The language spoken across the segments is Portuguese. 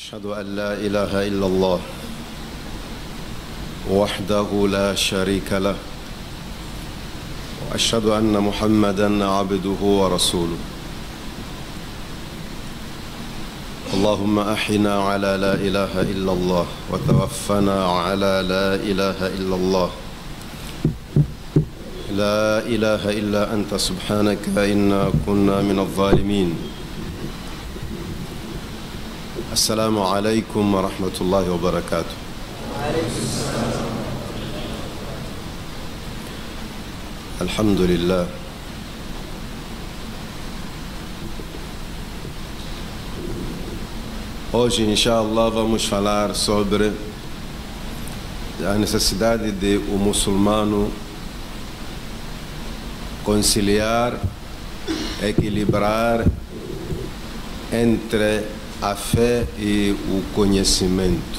أشهد أن لا إله إلا الله وحده لا شريك له وأشهد أن محمدًا عبده ورسوله. اللهم أحينا على لا إله إلا الله وتوفنا على لا إله إلا الله. لا إله إلا أنت سبحانك إنا كنا من الظالمين. السلام عليكم ورحمة الله وبركاته. الحمد لله. Hoje, inshallah, vamos falar sobre a necessidade de o muçulmano conciliar, equilibrar entre a fé e o conhecimento.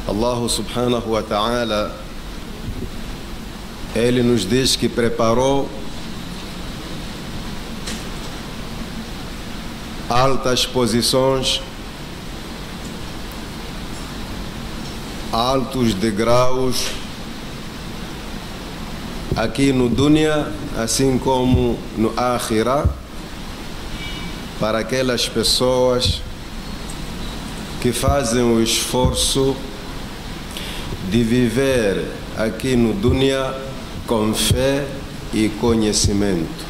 Allah subhanahu wa ta'ala, Ele nos diz que preparou altas posições, altos degraus aqui no dunya, assim como no akhirah, para aquelas pessoas que fazem o esforço de viver aqui no dunya com fé e conhecimento.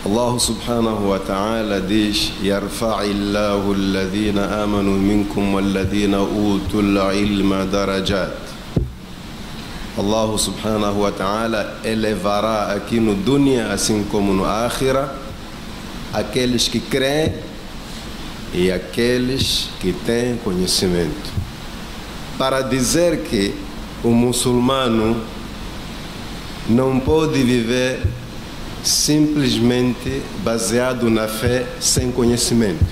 Allah subhanahu wa ta'ala diz: Yarfa'illahu alladhina amanu minkum walladhina utul ilma darajat. Allah subhanahu wa ta'ala elevará aqui no dunya, assim como no akhirah, aqueles que creem e aqueles que têm conhecimento. Para dizer que o muçulmano não pode viver simplesmente baseado na fé sem conhecimento,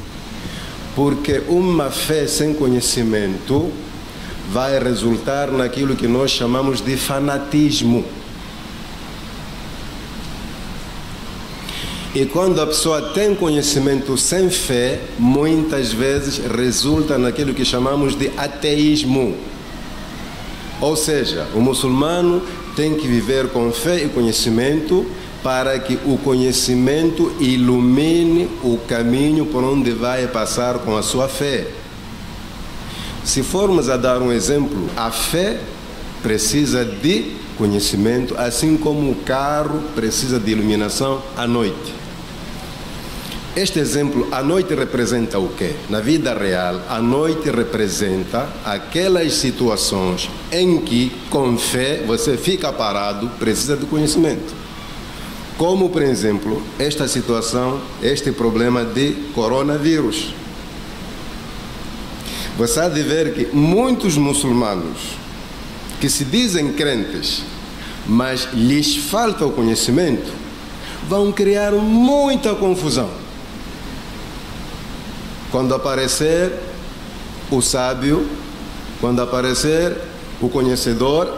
porque uma fé sem conhecimento vai resultar naquilo que nós chamamos de fanatismo. E quando a pessoa tem conhecimento sem fé, muitas vezes resulta naquilo que chamamos de ateísmo. Ou seja, o muçulmano tem que viver com fé e conhecimento para que o conhecimento ilumine o caminho por onde vai passar com a sua fé. Se formos a dar um exemplo, a fé precisa de conhecimento, assim como o carro precisa de iluminação à noite. Este exemplo, a noite representa o quê? Na vida real, a noite representa aquelas situações em que, com fé, você fica parado, precisa de conhecimento. Como, por exemplo, esta situação, este problema de coronavírus. Você há de ver que muitos muçulmanos que se dizem crentes, mas lhes falta o conhecimento, vão criar muita confusão. Quando aparecer o sábio, quando aparecer o conhecedor,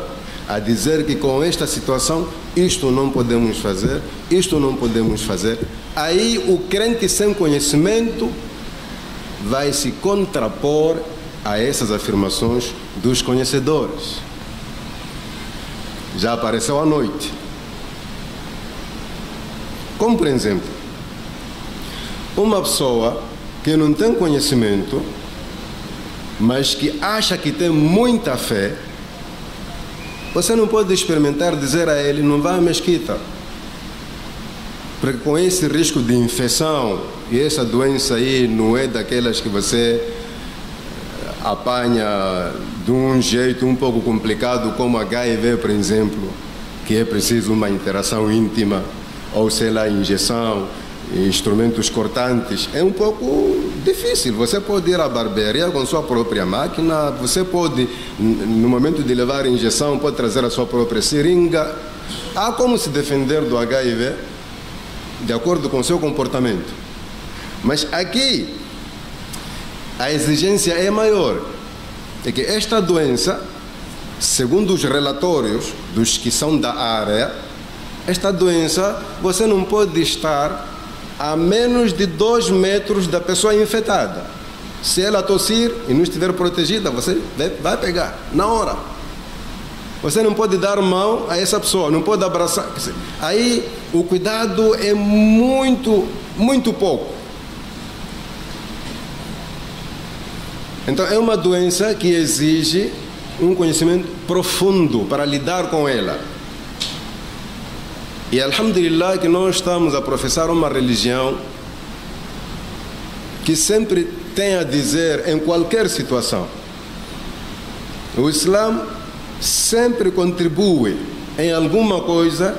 a dizer que com esta situação, isto não podemos fazer, isto não podemos fazer, aí o crente sem conhecimento vai se contrapor a essas afirmações dos conhecedores. Já apareceu à noite. Como, por exemplo, uma pessoa que não tem conhecimento, mas que acha que tem muita fé, você não pode experimentar dizer a ele: não vá à mesquita, porque com esse risco de infecção, e essa doença aí não é daquelas que você apanha de um jeito um pouco complicado, como HIV, por exemplo, que é preciso uma interação íntima, ou sei lá, injeção, instrumentos cortantes. É um pouco difícil. Você pode ir à barbearia com sua própria máquina, você pode, no momento de levar a injeção, pode trazer a sua própria seringa. Há como se defender do HIV de acordo com o seu comportamento. Mas aqui a exigência é maior. É que esta doença, segundo os relatórios dos que são da área, esta doença, você não pode estar a menos de 2 metros da pessoa infectada. Se ela tossir e não estiver protegida, você vai pegar na hora. Você não pode dar mão a essa pessoa, não pode abraçar. Aí o cuidado é muito, muito pouco. Então é uma doença que exige um conhecimento profundo para lidar com ela. E alhamdulillah que nós estamos a professar uma religião que sempre tem a dizer em qualquer situação. O Islã sempre contribui em alguma coisa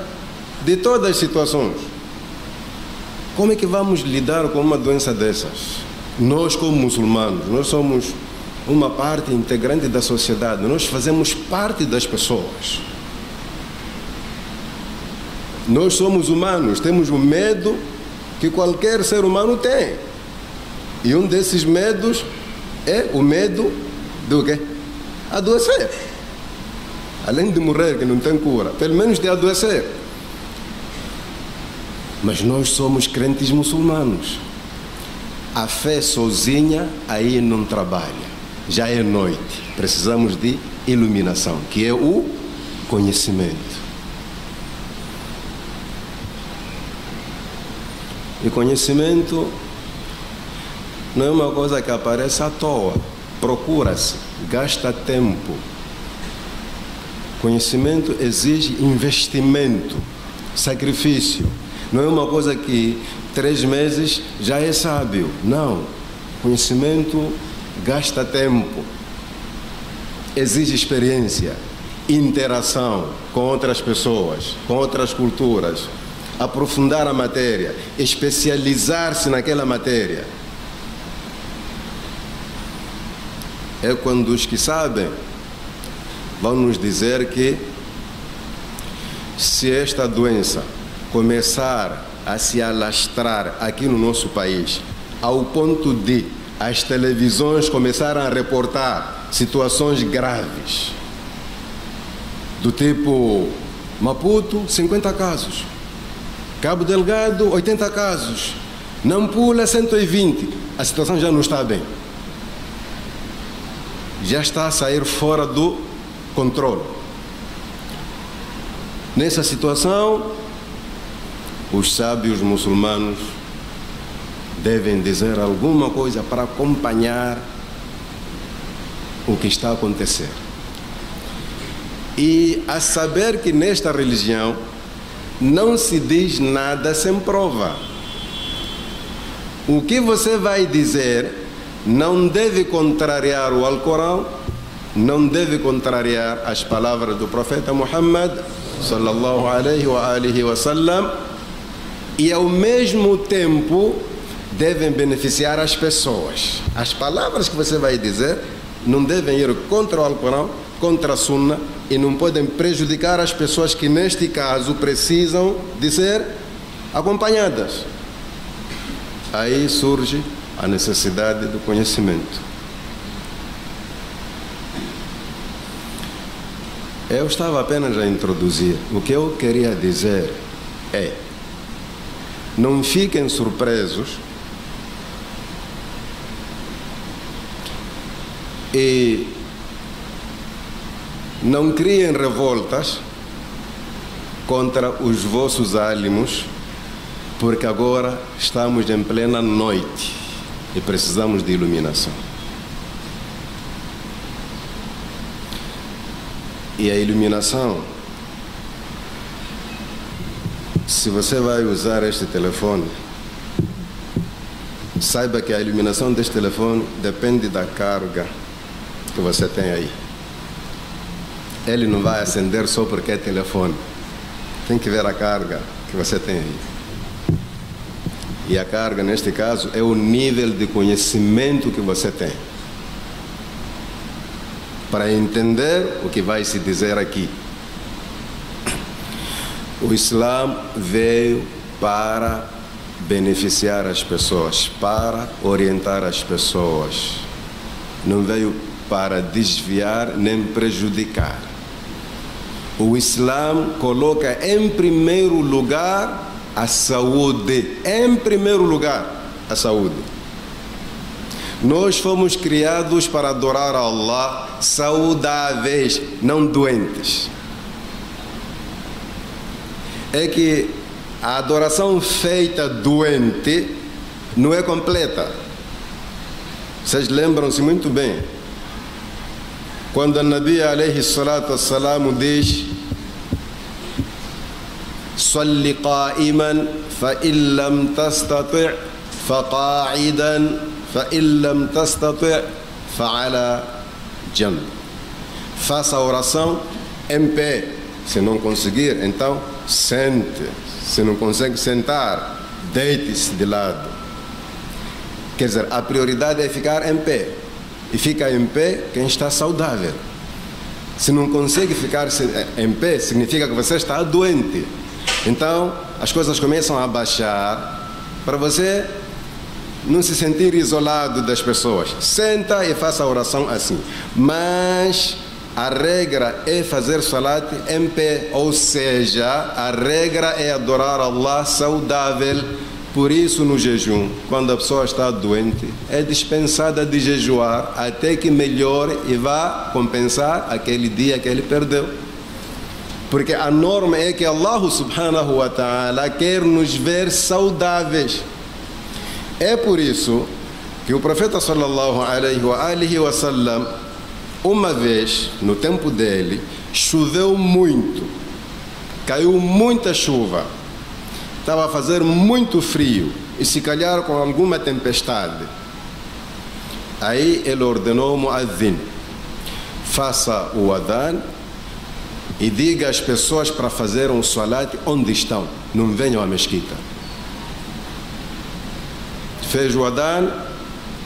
de todas as situações. Como é que vamos lidar com uma doença dessas? Nós, como muçulmanos, nós somos uma parte integrante da sociedade, nós fazemos parte das pessoas. Nós somos humanos, temos o medo que qualquer ser humano tem. E um desses medos é o medo do quê? Adoecer. Além de morrer, que não tem cura, pelo menos de adoecer. Mas nós somos crentes muçulmanos. A fé sozinha aí não trabalha. Já é noite. Precisamos de iluminação, que é o conhecimento. E conhecimento não é uma coisa que aparece à toa. Procura-se, gasta tempo. Conhecimento exige investimento, sacrifício. Não é uma coisa que 3 meses já é sábio. Não. Conhecimento gasta tempo. Exige experiência, interação com outras pessoas, com outras culturas. Aprofundar a matéria, especializar-se naquela matéria. É quando os que sabem vão nos dizer que se esta doença começar a se alastrar aqui no nosso país, ao ponto de as televisões começarem a reportar situações graves, do tipo Maputo, 50 casos, Cabo Delgado, 80 casos, Nampula, 120, a situação já não está bem. Já está a sair fora do controle. Nessa situação, os sábios muçulmanos devem dizer alguma coisa para acompanhar o que está a acontecer. E a saber que nesta religião não se diz nada sem prova. O que você vai dizer não deve contrariar o Alcorão, não deve contrariar as palavras do profeta Muhammad sallallahu alaihi wa sallam, e ao mesmo tempo devem beneficiar as pessoas. As palavras que você vai dizer não devem ir contra o Alcorão, contra a Sunna, e não podem prejudicar as pessoas que neste caso precisam de ser acompanhadas. Aí surge a necessidade do conhecimento. Eu estava apenas a introduzir. O que eu queria dizer é: não fiquem surpresos e não criem revoltas contra os vossos ânimos, porque agora estamos em plena noite e precisamos de iluminação. E a iluminação, se você vai usar este telefone, saiba que a iluminação deste telefone depende da carga que você tem aí. Ele não vai acender só porque é telefone. Tem que ver a carga que você tem aí. E a carga, neste caso, é o nível de conhecimento que você tem, para entender o que vai se dizer aqui. O Islã veio para beneficiar as pessoas, para orientar as pessoas. Não veio para desviar nem prejudicar. O Islã coloca em primeiro lugar a saúde. Em primeiro lugar, a saúde. Nós fomos criados para adorar a Allah saudáveis, não doentes. É que a adoração feita doente não é completa. Vocês lembram-se muito bem quando o Nabi alayhi salatu wassalam diz: "Salli qa'iman fa illam tastati' fa qa'idan fa illam tastati' fa ala jamb." Faça a oração em pé. Se não conseguir, então sente. Se não consegue sentar, deite-se de lado. Quer dizer, a prioridade é ficar em pé. E fica em pé quem está saudável. Se não consegue ficar em pé, significa que você está doente. Então, as coisas começam a baixar para você não se sentir isolado das pessoas. Senta e faça a oração assim. Mas a regra é fazer salat em pé, ou seja, a regra é adorar Allah saudável. Por isso, no jejum, quando a pessoa está doente, é dispensada de jejuar até que melhore e vá compensar aquele dia que ele perdeu. Porque a norma é que Allah subhanahu wa ta'ala quer nos ver saudáveis. É por isso que o profeta sallallahu alaihi wa sallam, uma vez, no tempo dele, choveu muito, caiu muita chuva, estava a fazer muito frio e se calhar com alguma tempestade. Aí ele ordenou o muadhin: faça o adhan e diga às pessoas para fazer um salat onde estão, não venham à mesquita. Fez o adhan.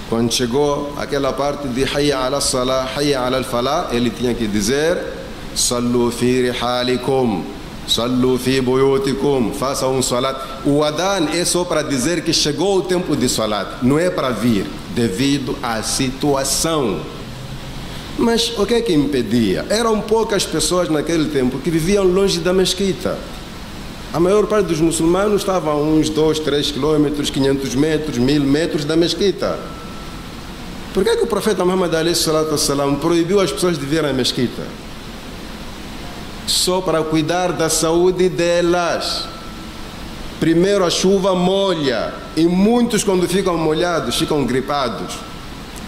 Quando chegou aquela parte de Hayya ala salah, Hayya ala falah, ele tinha que dizer: Sallu fi rihalikum, Sallu fi buyutikum, faça um salat. O adhan é só para dizer que chegou o tempo de salat, não é para vir, devido à situação. Mas o que é que impedia? Eram poucas pessoas naquele tempo que viviam longe da mesquita. A maior parte dos muçulmanos estava a uns 2, 3 quilômetros, 500 metros, 1000 metros da mesquita. Por que o profeta Muhammad alayhi salatu wassalam proibiu as pessoas de vir à mesquita? Só para cuidar da saúde delas. Primeiro a chuva molha, e muitos quando ficam molhados ficam gripados,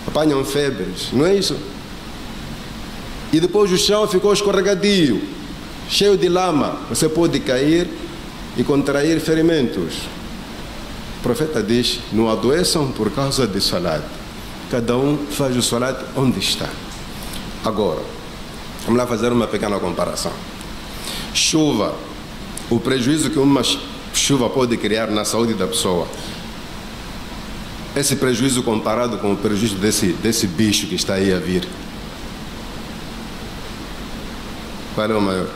apanham febres, não é isso? E depois o chão ficou escorregadio, cheio de lama, você pode cair e contrair ferimentos. O profeta diz: não adoeçam por causa de salat. Cada um faz o salat onde está. Agora, vamos lá fazer uma pequena comparação. Chuva, o prejuízo que uma chuva pode criar na saúde da pessoa. Esse prejuízo comparado com o prejuízo desse bicho que está aí a vir. Qual é o maior?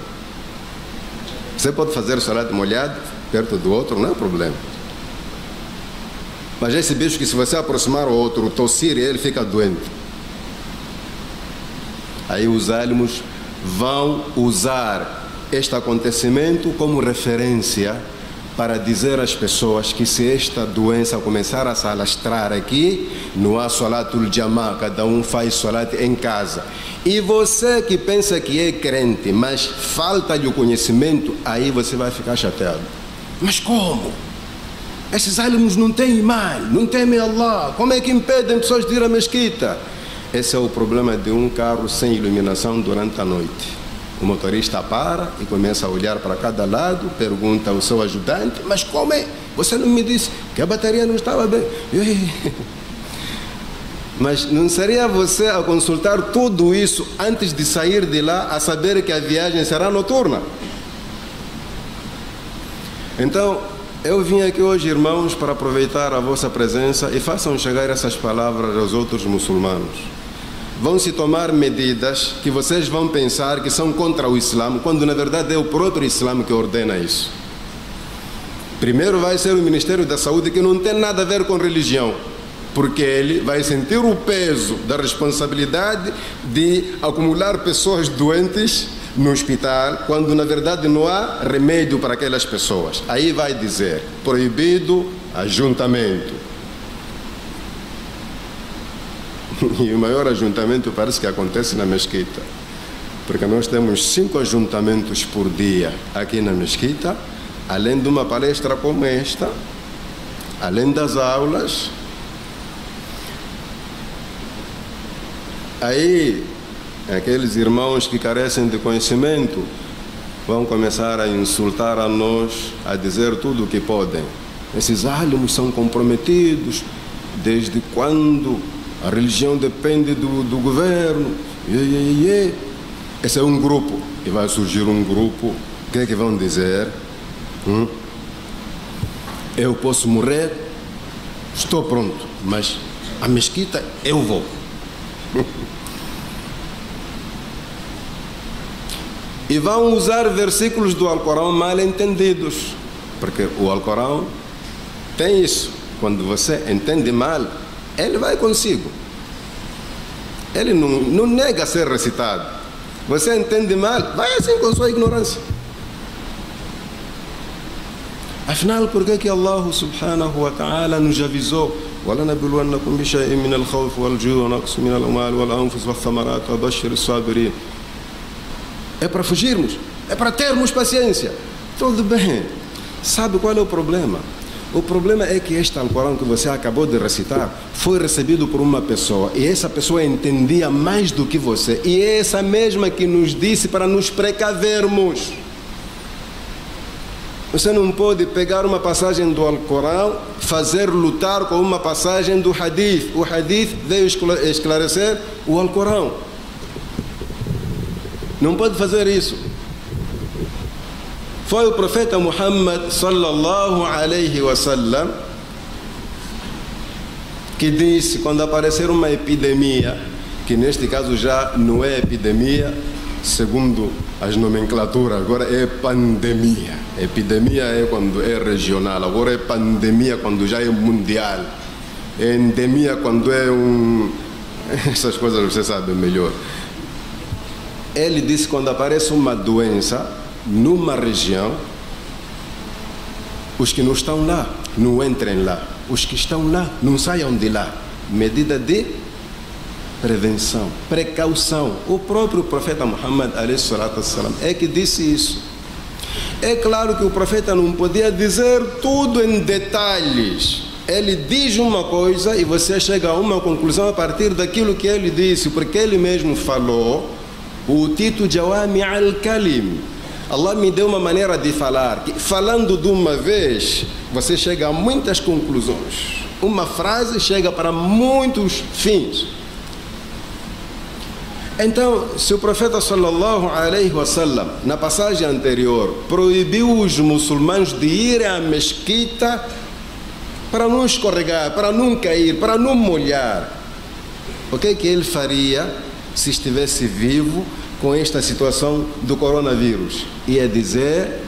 Você pode fazer o salat molhado perto do outro, não é problema. Mas esse bicho que, se você aproximar o outro, tossir, ele fica doente. Aí os álamos vão usar este acontecimento como referência para dizer às pessoas que, se esta doença começar a se alastrar aqui, não há salatul jamá, cada um faz salat em casa. E você que pensa que é crente, mas falta-lhe o conhecimento, aí você vai ficar chateado. Mas como? Esses álamos não têm imã, não temem Allah, como é que impedem pessoas de ir à mesquita? Esse é o problema de um carro sem iluminação durante a noite. O motorista para e começa a olhar para cada lado, pergunta ao seu ajudante: mas como é? Você não me disse que a bateria não estava bem? Mas não seria você a consultar tudo isso antes de sair de lá, a saber que a viagem será noturna? Então, eu vim aqui hoje, irmãos, para aproveitar a vossa presença e façam chegar essas palavras aos outros muçulmanos. Vão se tomar medidas que vocês vão pensar que são contra o Islã, quando na verdade é o próprio Islã que ordena isso. Primeiro vai ser o Ministério da Saúde, que não tem nada a ver com religião, porque ele vai sentir o peso da responsabilidade de acumular pessoas doentes no hospital, quando na verdade não há remédio para aquelas pessoas. Aí vai dizer, proibido ajuntamento. E o maior ajuntamento parece que acontece na mesquita, porque nós temos 5 ajuntamentos por dia aqui na mesquita, além de uma palestra como esta, além das aulas. Aí, aqueles irmãos que carecem de conhecimento vão começar a insultar a nós, a dizer tudo o que podem. Esses álamos são comprometidos desde quando a religião depende do governo. Esse é um grupo. E vai surgir um grupo. O que é que vão dizer? Eu posso morrer, estou pronto, mas a mesquita eu vou. E vão usar versículos do Alcorão mal entendidos, porque o Alcorão tem isso. Quando você entende mal, ele vai consigo. Ele não nega ser recitado. Você entende mal, vai assim com sua ignorância. Afinal, por que Allah subhanahu wa ta'ala nos avisou? وَلَنَبْلُوَنَّكُمْ بِشَيْءٍ مِنَ الْخَوْفِ وَالْجُوعِ وَنَقْصٍ مِنَ الْأَمْوَالِ وَالْأَنْفُسِ وَالثَّمَرَاتِ وَبَشِّرِ الصَّابِرِينَ. É para fugirmos, é para termos paciência. Tudo bem. Sabe qual é o problema? O problema é que este Alcorão que você acabou de recitar foi recebido por uma pessoa, e essa pessoa entendia mais do que você, e é essa mesma que nos disse para nos precavermos. Você não pode pegar uma passagem do Alcorão, fazer lutar com uma passagem do Hadith. O Hadith veio esclarecer o Alcorão. Não pode fazer isso. Foi o profeta Muhammad sallallahu alaihi wasallam que disse, quando aparecer uma epidemia, que neste caso já não é epidemia segundo as nomenclaturas, agora é pandemia. Epidemia é quando é regional, agora é pandemia quando já é mundial. É endemia quando é essas coisas você sabe melhor. Ele disse, quando aparece uma doença numa região, os que não estão lá, não entrem lá. Os que estão lá, não saiam de lá. Medida de prevenção, precaução. O próprio profeta Muhammad ﷺ é que disse isso. É claro que o profeta não podia dizer tudo em detalhes. Ele diz uma coisa e você chega a uma conclusão a partir daquilo que ele disse, porque ele mesmo falou, o Tito Jawami al-Kalim. Allah me deu uma maneira de falar, que falando de uma vez, você chega a muitas conclusões. Uma frase chega para muitos fins. Então, se o profeta sallallahu alaihi wasallam, na passagem anterior, proibiu os muçulmanos de irem à mesquita para não escorregar, para não cair, para não molhar, o que é que ele faria se estivesse vivo com esta situação do coronavírus? Ia dizer,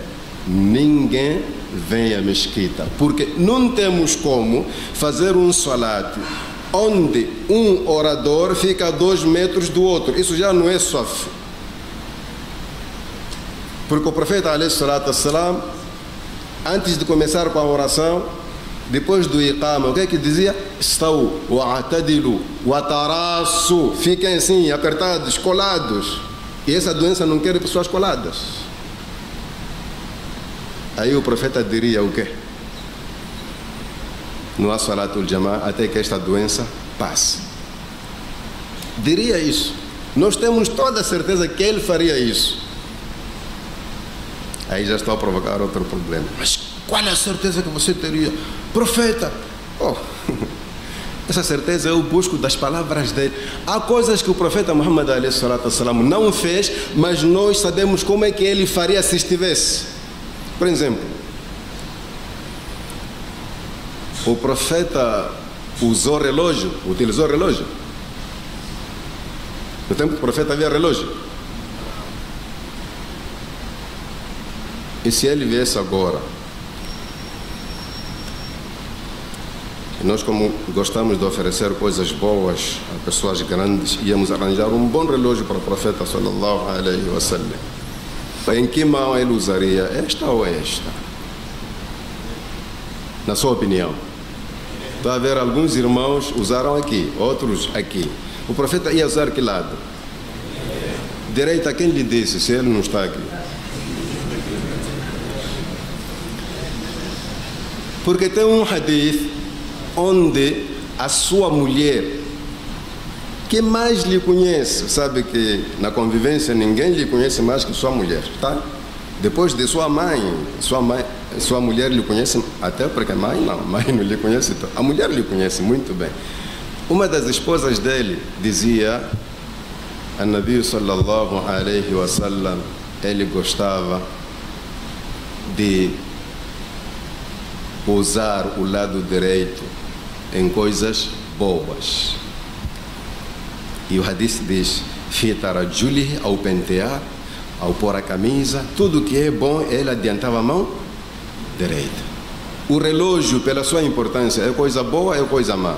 ninguém vem à mesquita, porque não temos como fazer um salat onde um orador fica a 2 metros do outro. Isso já não é saf. Porque o profeta ﷺ, antes de começar com a oração, depois do iqama, o que é que dizia? Estau, wa'atadilu, watarasu. Fiquem assim, apertados, colados. E essa doença não quer pessoas coladas. Aí o profeta diria o quê? No As-Salatul Jama'ah, até que esta doença passe. Diria isso. Nós temos toda a certeza que ele faria isso. Aí já estou a provocar outro problema. Mas qual é a certeza que você teria? Profeta! Oh, essa certeza eu busco das palavras dele. Há coisas que o profeta Muhammad ﷺ não fez, mas nós sabemos como é que ele faria se estivesse. Por exemplo, o profeta usou relógio, utilizou relógio. No tempo do profeta havia relógio. E se ele viesse agora? E nós, como gostamos de oferecer coisas boas a pessoas grandes, íamos arranjar um bom relógio para o profeta sallallahu alaihi wasallam. Em que mão ele usaria? Esta ou esta? Na sua opinião. Está a ver, alguns irmãos usaram aqui, outros aqui. O profeta ia usar que lado? Direita, quem lhe disse, se ele não está aqui? Porque tem um hadith onde a sua mulher, que mais lhe conhece, sabe que na convivência ninguém lhe conhece mais que sua mulher, tá? Depois de sua mãe, sua mulher lhe conhece, até porque a mãe não lhe conhece, a mulher lhe conhece muito bem. Uma das esposas dele dizia, a Nabi sallallahu alaihi wasallam, ele gostava de usar o lado direito em coisas boas. E o hadith diz, fi tarajulihi, ao pentear, ao pôr a camisa, tudo que é bom, ele adiantava a mão direita. O relógio, pela sua importância, é coisa boa, é coisa má.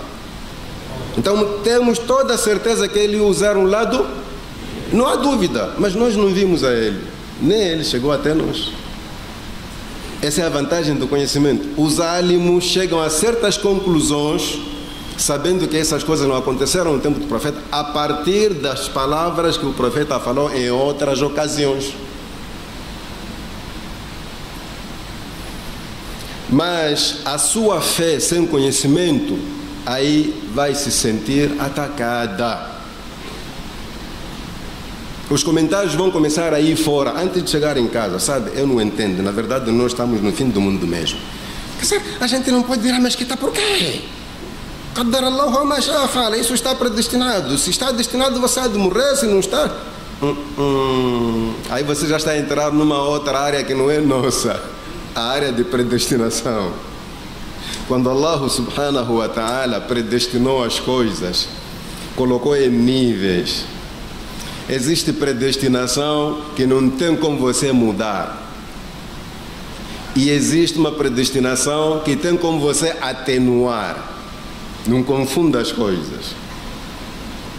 Então temos toda a certeza que ele ia usar um lado, não há dúvida, mas nós não vimos a ele, nem ele chegou até nós. Essa é a vantagem do conhecimento. Os álимos chegam a certas conclusões, sabendo que essas coisas não aconteceram no tempo do profeta, a partir das palavras que o profeta falou em outras ocasiões. Mas a sua fé sem conhecimento, aí vai se sentir atacada. Os comentários vão começar aí fora, antes de chegar em casa, sabe? Eu não entendo, na verdade nós estamos no fim do mundo mesmo. A gente não pode dizer, mas que está por quê? Qadar Allahu ma sha'a fa'ala, isso está predestinado. Se está destinado, você há de morrer, se não está... Aí você já está a entrar numa outra área que não é nossa, a área de predestinação. Quando Allah subhanahu wa ta'ala predestinou as coisas, colocou em níveis. Existe predestinação que não tem como você mudar. E existe uma predestinação que tem como você atenuar. Não confunda as coisas.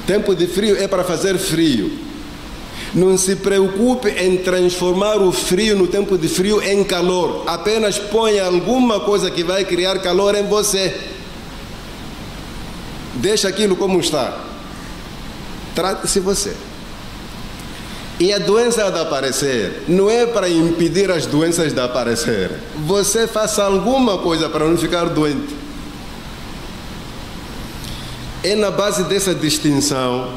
Tempo de frio é para fazer frio. Não se preocupe em transformar o frio no tempo de frio em calor. Apenas ponha alguma coisa que vai criar calor em você. Deixa aquilo como está. Trate-se você. E a doença de aparecer não é para impedir as doenças de aparecer. Você faça alguma coisa para não ficar doente. É na base dessa distinção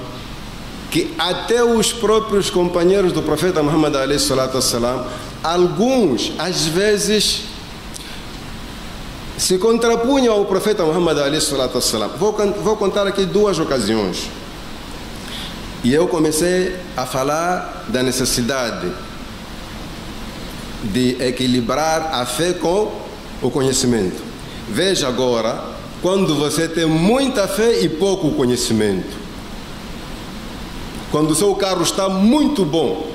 que até os próprios companheiros do profeta Muhammad alayhi salatu wassalam, alguns às vezes se contrapunham ao profeta Muhammad alayhi salatu wassalam. Vou contar aqui duas ocasiões. E eu comecei a falar da necessidade de equilibrar a fé com o conhecimento. Veja agora, quando você tem muita fé e pouco conhecimento. Quando o seu carro está muito bom,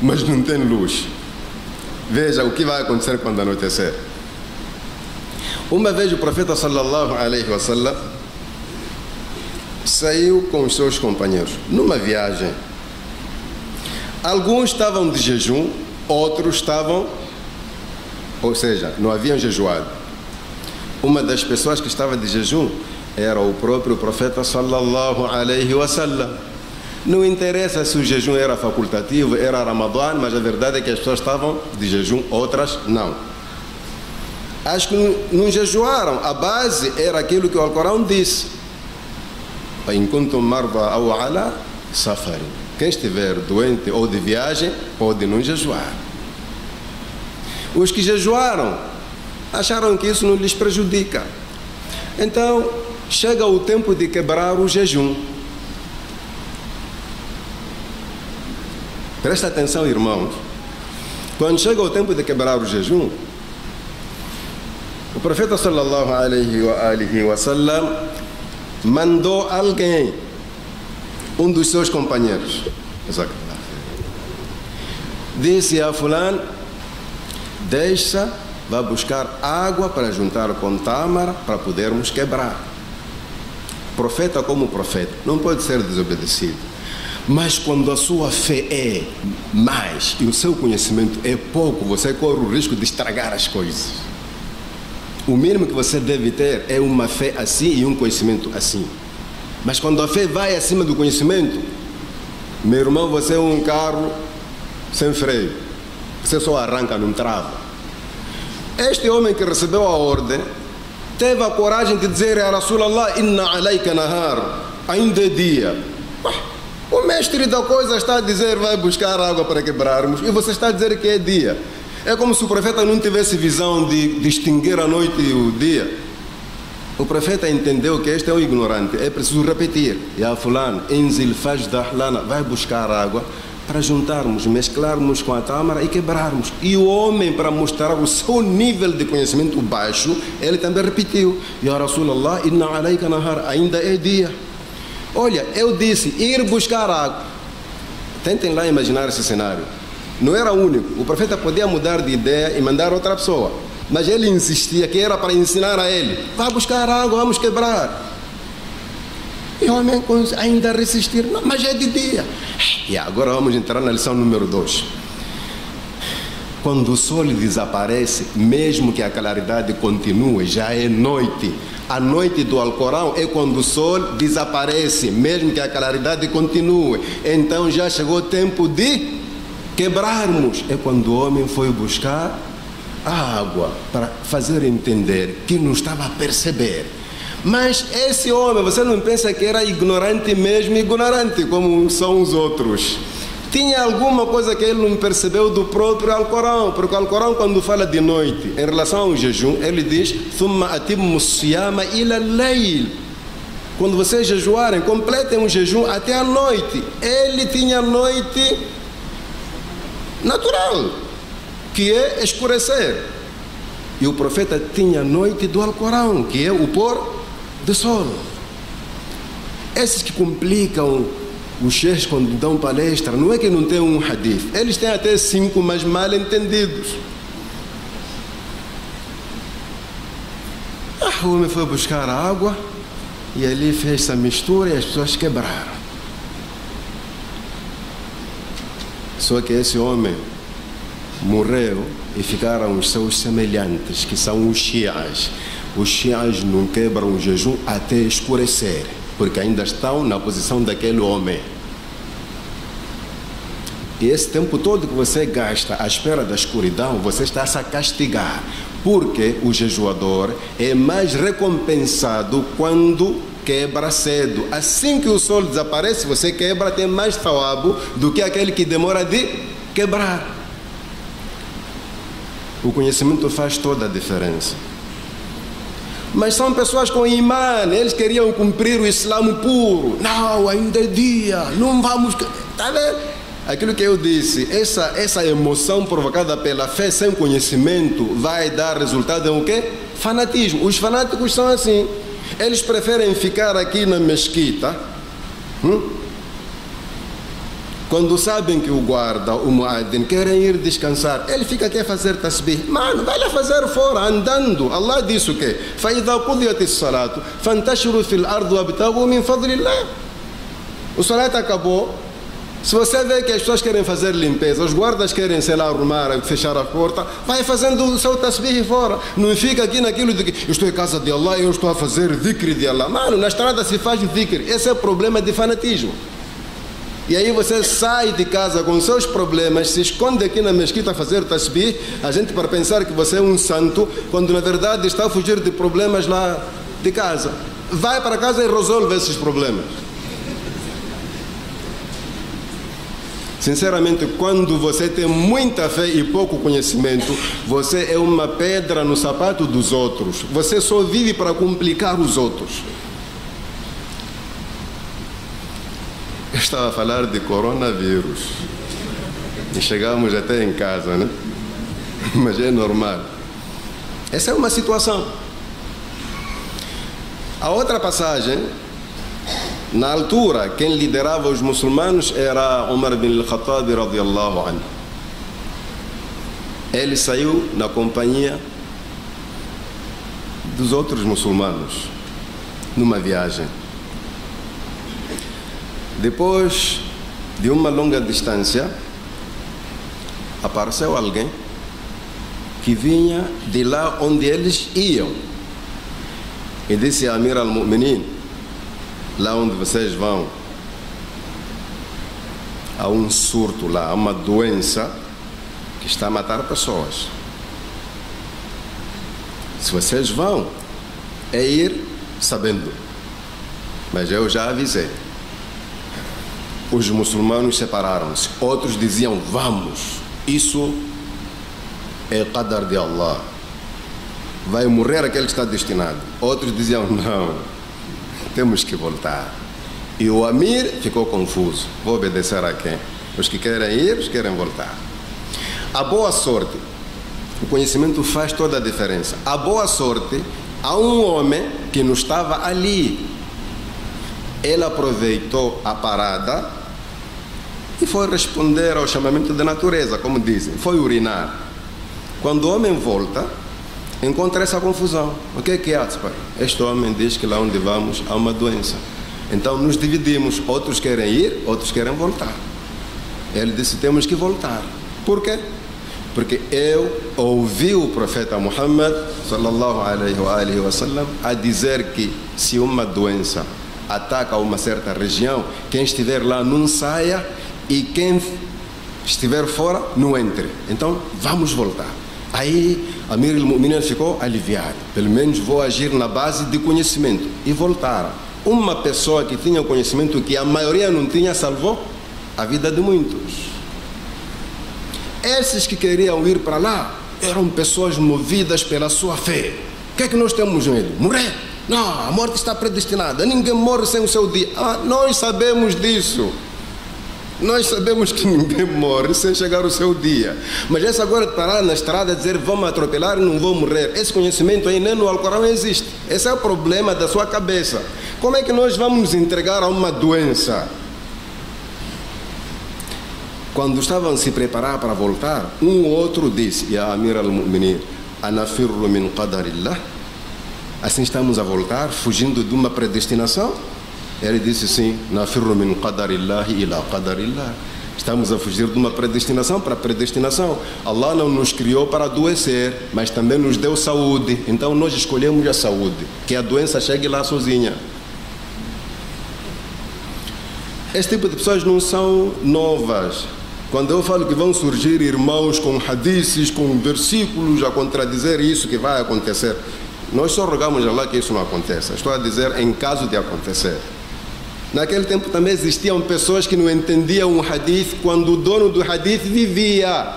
mas não tem luz. Veja o que vai acontecer quando anoitecer. Uma vez o profeta sallallahu alaihi wasallam saiu com os seus companheiros numa viagem. Alguns estavam de jejum, outros estavam, ou seja, não haviam jejuado. Uma das pessoas que estava de jejum era o próprio profeta sallallahu alaihi wasallam. Não interessa se o jejum era facultativo, era Ramadã, mas a verdade é que as pessoas estavam de jejum, outras não. As que não jejuaram, a base era aquilo que o Alcorão disse. Quem estiver doente ou de viagem pode não jejuar. Os que jejuaram acharam que isso não lhes prejudica. Então chega o tempo de quebrar o jejum. Presta atenção, irmãos. Quando chega o tempo de quebrar o jejum, o profeta sallallahu alaihi wasallam mandou alguém, um dos seus companheiros, disse a fulano, deixa, vá buscar água para juntar com tâmara para podermos quebrar. Profeta como profeta, não pode ser desobedecido. Mas quando a sua fé é mais e o seu conhecimento é pouco, você corre o risco de estragar as coisas. O mínimo que você deve ter é uma fé assim e um conhecimento assim. Mas quando a fé vai acima do conhecimento, meu irmão, você é um carro sem freio. Você só arranca, não trava. Este homem que recebeu a ordem teve a coragem de dizer: Ya Rasulallah, inna alayka nahar, ainda é dia. O mestre da coisa está a dizer: vai buscar água para quebrarmos, e você está a dizer que é dia. É como se o profeta não tivesse visão de distinguir a noite e o dia. O profeta entendeu que este é um ignorante. É preciso repetir: Ya fulano, inzil fajdah lana, vai buscar água para juntarmos, mesclarmos com a tâmara e quebrarmos. E o homem, para mostrar o seu nível de conhecimento baixo, ele também repetiu: Ya Rasulallah, inna alayka nahar, ainda é dia. Olha, eu disse ir buscar água. Tentem lá imaginar esse cenário. Não era único. O profeta podia mudar de ideia e mandar outra pessoa, mas ele insistia que era para ensinar a ele: vá buscar água, vamos quebrar. E o homem ainda resistir: não, mas é de dia. E agora vamos entrar na lição número 2. Quando o sol desaparece, mesmo que a claridade continue, já é noite. A noite do Alcorão é quando o sol desaparece, mesmo que a claridade continue. Então já chegou o tempo de quebrarmos. É quando o homem foi buscar a água para fazer entender que não estava a perceber. Mas esse homem, você não pensa que era ignorante mesmo, ignorante como são os outros? Tinha alguma coisa que ele não percebeu do próprio Alcorão, porque o Alcorão, quando fala de noite, em relação ao jejum, ele diz: Thumma atimmu siyama ila layl. Quando vocês jejuarem, completem o jejum até a noite. Ele tinha noite natural, que é escurecer. E o profeta tinha noite do Alcorão, que é o pôr do sol. Esses que complicam os sheikhs quando dão palestra, não é que não tem um hadith, eles têm até 5, mas mal entendidos. O homem foi buscar água e ali fez essa mistura e as pessoas quebraram. Só que esse homem morreu e ficaram os seus semelhantes, que são os shias. Os shias não quebram o jejum até escurecer, porque ainda estão na posição daquele homem. E esse tempo todo que você gasta à espera da escuridão, você está a se castigar, porque o jejuador é mais recompensado quando quebra cedo. Assim que o sol desaparece, você quebra, tem mais thawab do que aquele que demora de quebrar. O conhecimento faz toda a diferença. Mas são pessoas com imã, eles queriam cumprir o Islã puro. Não, ainda é dia, não vamos... Está vendo? Aquilo que eu disse, essa emoção provocada pela fé sem conhecimento vai dar resultado em o quê? Fanatismo. Os fanáticos são assim. Eles preferem ficar aqui na mesquita, quando sabem que o guarda, o muaddin, querem ir descansar, ele fica aqui a fazer tasbih. Mano, vai lá fazer fora, andando. Allah disse o quê? فَإِذَا قُضِيَتِ الصَّلَاةُ فَانْتَشِرُوا فِي الْأَرْضِ وَابْتَغُوا مِنْ فَضْلِ اللَّهِ. O salat acabou. Se você vê que as pessoas querem fazer limpeza, os guardas querem, sei lá, arrumar, fechar a porta, vai fazendo o seu tasbih fora. Não fica aqui naquilo de que eu estou em casa de Allah, eu estou a fazer dhikr de Allah. Mano, na estrada se faz dhikr. Esse é o problema de fanatismo. E aí você sai de casa com seus problemas, se esconde aqui na mesquita a fazer tasbih, a gente para pensar que você é um santo, quando na verdade está a fugir de problemas lá de casa. Vai para casa e resolve esses problemas. Sinceramente, quando você tem muita fé e pouco conhecimento, você é uma pedra no sapato dos outros. Você só vive para complicar os outros. Eu estava a falar de coronavírus e chegamos até em casa, né? Mas é normal. Essa é uma situação. A outra passagem, na altura, quem liderava os muçulmanos era Umar bin al-Khattab radiyallahu anhu. Ele saiu na companhia dos outros muçulmanos numa viagem. Depois de uma longa distância, apareceu alguém que vinha de lá onde eles iam e disse a Amir al-Mu'minin: lá onde vocês vão há um surto lá, há uma doença que está a matar pessoas. Se vocês vão, é ir sabendo, mas eu já avisei. Os muçulmanos separaram-se, outros diziam: vamos, isso é qadar de Allah, vai morrer aquele que está destinado. Outros diziam: não, temos que voltar. E o Amir ficou confuso: vou obedecer a quem? Os que querem ir, os que querem voltar. A boa sorte, o conhecimento faz toda a diferença. A boa sorte, há um homem que não estava ali. Ele aproveitou a parada e foi responder ao chamamento da natureza, como dizem, foi urinar. Quando o homem volta, encontra essa confusão. O que é que há? Este homem diz que lá onde vamos há uma doença. Então nos dividimos, outros querem ir, outros querem voltar. Ele disse: temos que voltar. Por quê? Porque eu ouvi o profeta Muhammad sallallahu alaihi wa sallam a dizer que se uma doença ataca uma certa região, quem estiver lá não saia e quem estiver fora não entre. Então vamos voltar. Aí Amir al-Mu'minin ficou aliviado. Pelo menos vou agir na base de conhecimento. E voltaram. Uma pessoa que tinha conhecimento que a maioria não tinha salvou a vida de muitos. Esses que queriam ir para lá eram pessoas movidas pela sua fé. O que é que nós temos medo? Morrer? Não, a morte está predestinada. Ninguém morre sem o seu dia. Nós sabemos disso. Nós sabemos que ninguém morre sem chegar o seu dia. Mas essa agora de parar na estrada e dizer: vamos atropelar e não vou morrer, esse conhecimento aí nem no Alcorão existe. Esse é o problema da sua cabeça. Como é que nós vamos nos entregar a uma doença? Quando estavam a se preparar para voltar, um ou outro disse: Ya Amir al-Mu'minin, anafirru min qadarillah? Assim estamos a voltar, fugindo de uma predestinação? Ele disse: sim, nafirru min qadarillah ila qadarillah. Estamos a fugir de uma predestinação para predestinação. Allah não nos criou para adoecer, mas também nos deu saúde. Então nós escolhemos a saúde, que a doença chegue lá sozinha. Este tipo de pessoas não são novas. Quando eu falo que vão surgir irmãos com hadiths, com versículos a contradizer isso que vai acontecer, nós só rogamos a Allah que isso não aconteça. Estou a dizer em caso de acontecer. Naquele tempo também existiam pessoas que não entendiam um hadith quando o dono do hadith vivia.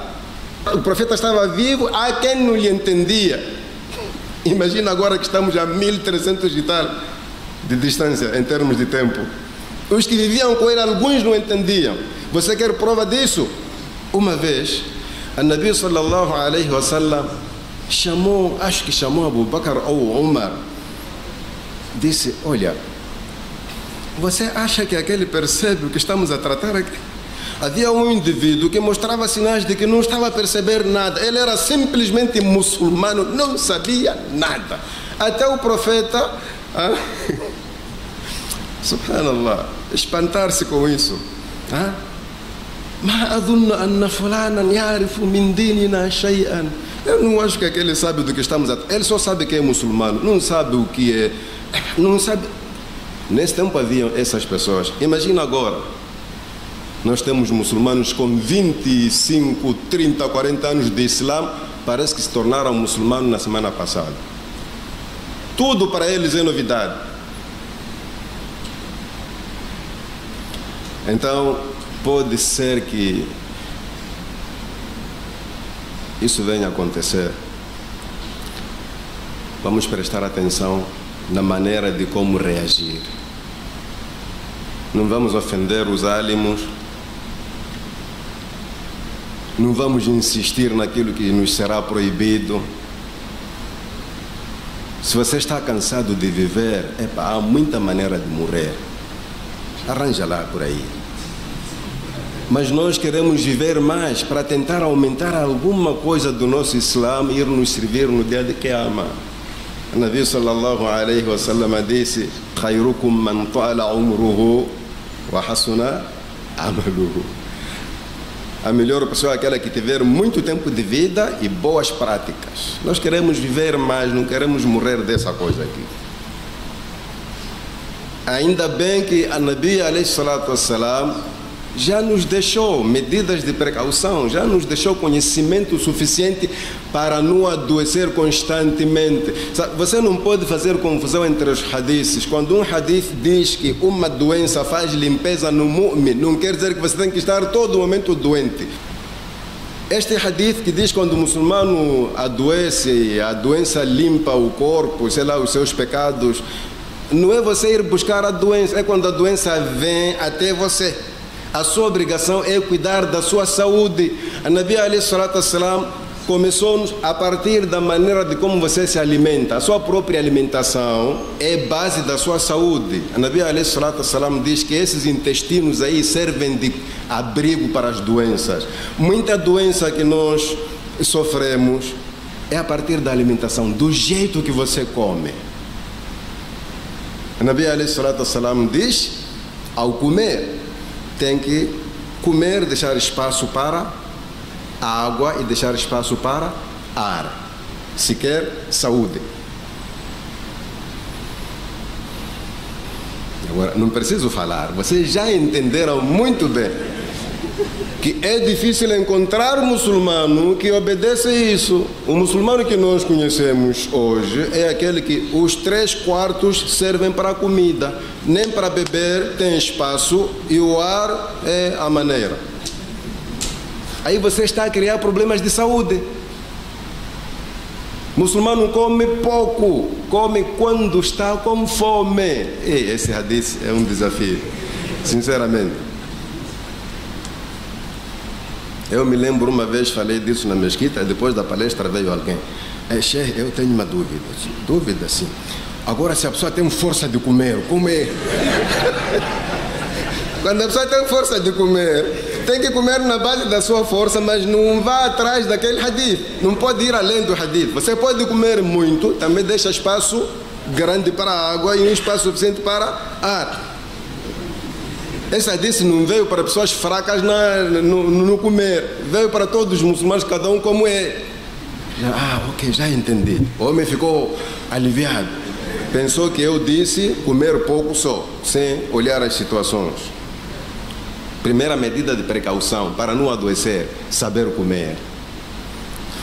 O profeta estava vivo, há quem não lhe entendia. Imagina agora que estamos a 1300 e tal de distância em termos de tempo. Os que viviam com ele, alguns não entendiam. Você quer prova disso? Uma vez, a Nabi sallallahu alaihi wa sallam chamou, acho que chamou Abu Bakr ou Umar, disse: olha, você acha que aquele percebe o que estamos a tratar aqui? Havia um indivíduo que mostrava sinais de que não estava a perceber nada. Ele era simplesmente muçulmano, não sabia nada. Até o profeta, subhanallah, espantar-se com isso. Ma adunna anna fulanan ya'rifu min dinina shay'an. Eu não acho que aquele sabe do que estamos a... Ele só sabe que é muçulmano, não sabe o que é, não sabe. Nesse tempo haviam essas pessoas. Imagina agora, nós temos muçulmanos com 25, 30, 40 anos de Islã, parece que se tornaram muçulmanos na semana passada. Tudo para eles é novidade. Então, pode ser que isso venha a acontecer. Vamos prestar atenção na maneira de como reagir. Não vamos ofender os ânimos, não vamos insistir naquilo que nos será proibido. Se você está cansado de viver, há muita maneira de morrer. Arranja lá por aí. Mas nós queremos viver mais para tentar aumentar alguma coisa do nosso Islã e ir nos servir no dia de Qiyamah. O Nabi sallallahu alaihi wa sallam disse: khayrukum man ta'ala umruhu wa hasuna Maluco. A melhor pessoa é aquela que tiver muito tempo de vida e boas práticas. Nós queremos viver mais, não queremos morrer dessa coisa aqui. Ainda bem que a Nabi alayhi salatu wassalam já nos deixou medidas de precaução, já nos deixou conhecimento suficiente para não adoecer constantemente. Você não pode fazer confusão entre os hadiths. Quando um hadith diz que uma doença faz limpeza no mu'min, não quer dizer que você tem que estar todo momento doente. Este hadith que diz que quando o muçulmano adoece, a doença limpa o corpo, sei lá, os seus pecados, não é você ir buscar a doença, é quando a doença vem até você. A sua obrigação é cuidar da sua saúde. A Nabi alayhi salatu wassalam começou a partir da maneira de como você se alimenta. A sua própria alimentação é base da sua saúde. A Nabi alayhi salatu wassalam diz que esses intestinos aí servem de abrigo para as doenças. Muita doença que nós sofremos é a partir da alimentação, do jeito que você come. A Nabi alayhi salatu wassalam diz, ao comer, tem que comer, deixar espaço para a água e deixar espaço para ar, se quer saúde. Agora, não preciso falar, vocês já entenderam muito bem que é difícil encontrar um muçulmano que obedece isso. O muçulmano que nós conhecemos hoje é aquele que os 3/4 servem para a comida, nem para beber tem espaço e o ar é a maneira. Aí você está a criar problemas de saúde. O muçulmano come pouco, come quando está com fome. E esse hadith é um desafio, sinceramente. Eu me lembro uma vez, falei disso na mesquita, depois da palestra veio alguém. Sheikh, eu tenho uma dúvida. Dúvida, sim. Agora, se a pessoa tem força de comer, comer. Quando a pessoa tem força de comer, tem que comer na base da sua força, mas não vá atrás daquele hadith. Não pode ir além do hadith. Você pode comer muito, também deixa espaço grande para a água e um espaço suficiente para ar. Esse hadith não veio para pessoas fracas no comer, veio para todos os muçulmanos, cada um como é. Ok, já entendi. O homem ficou aliviado. Pensou que eu disse comer pouco só, sem olhar as situações. Primeira medida de precaução para não adoecer, saber comer.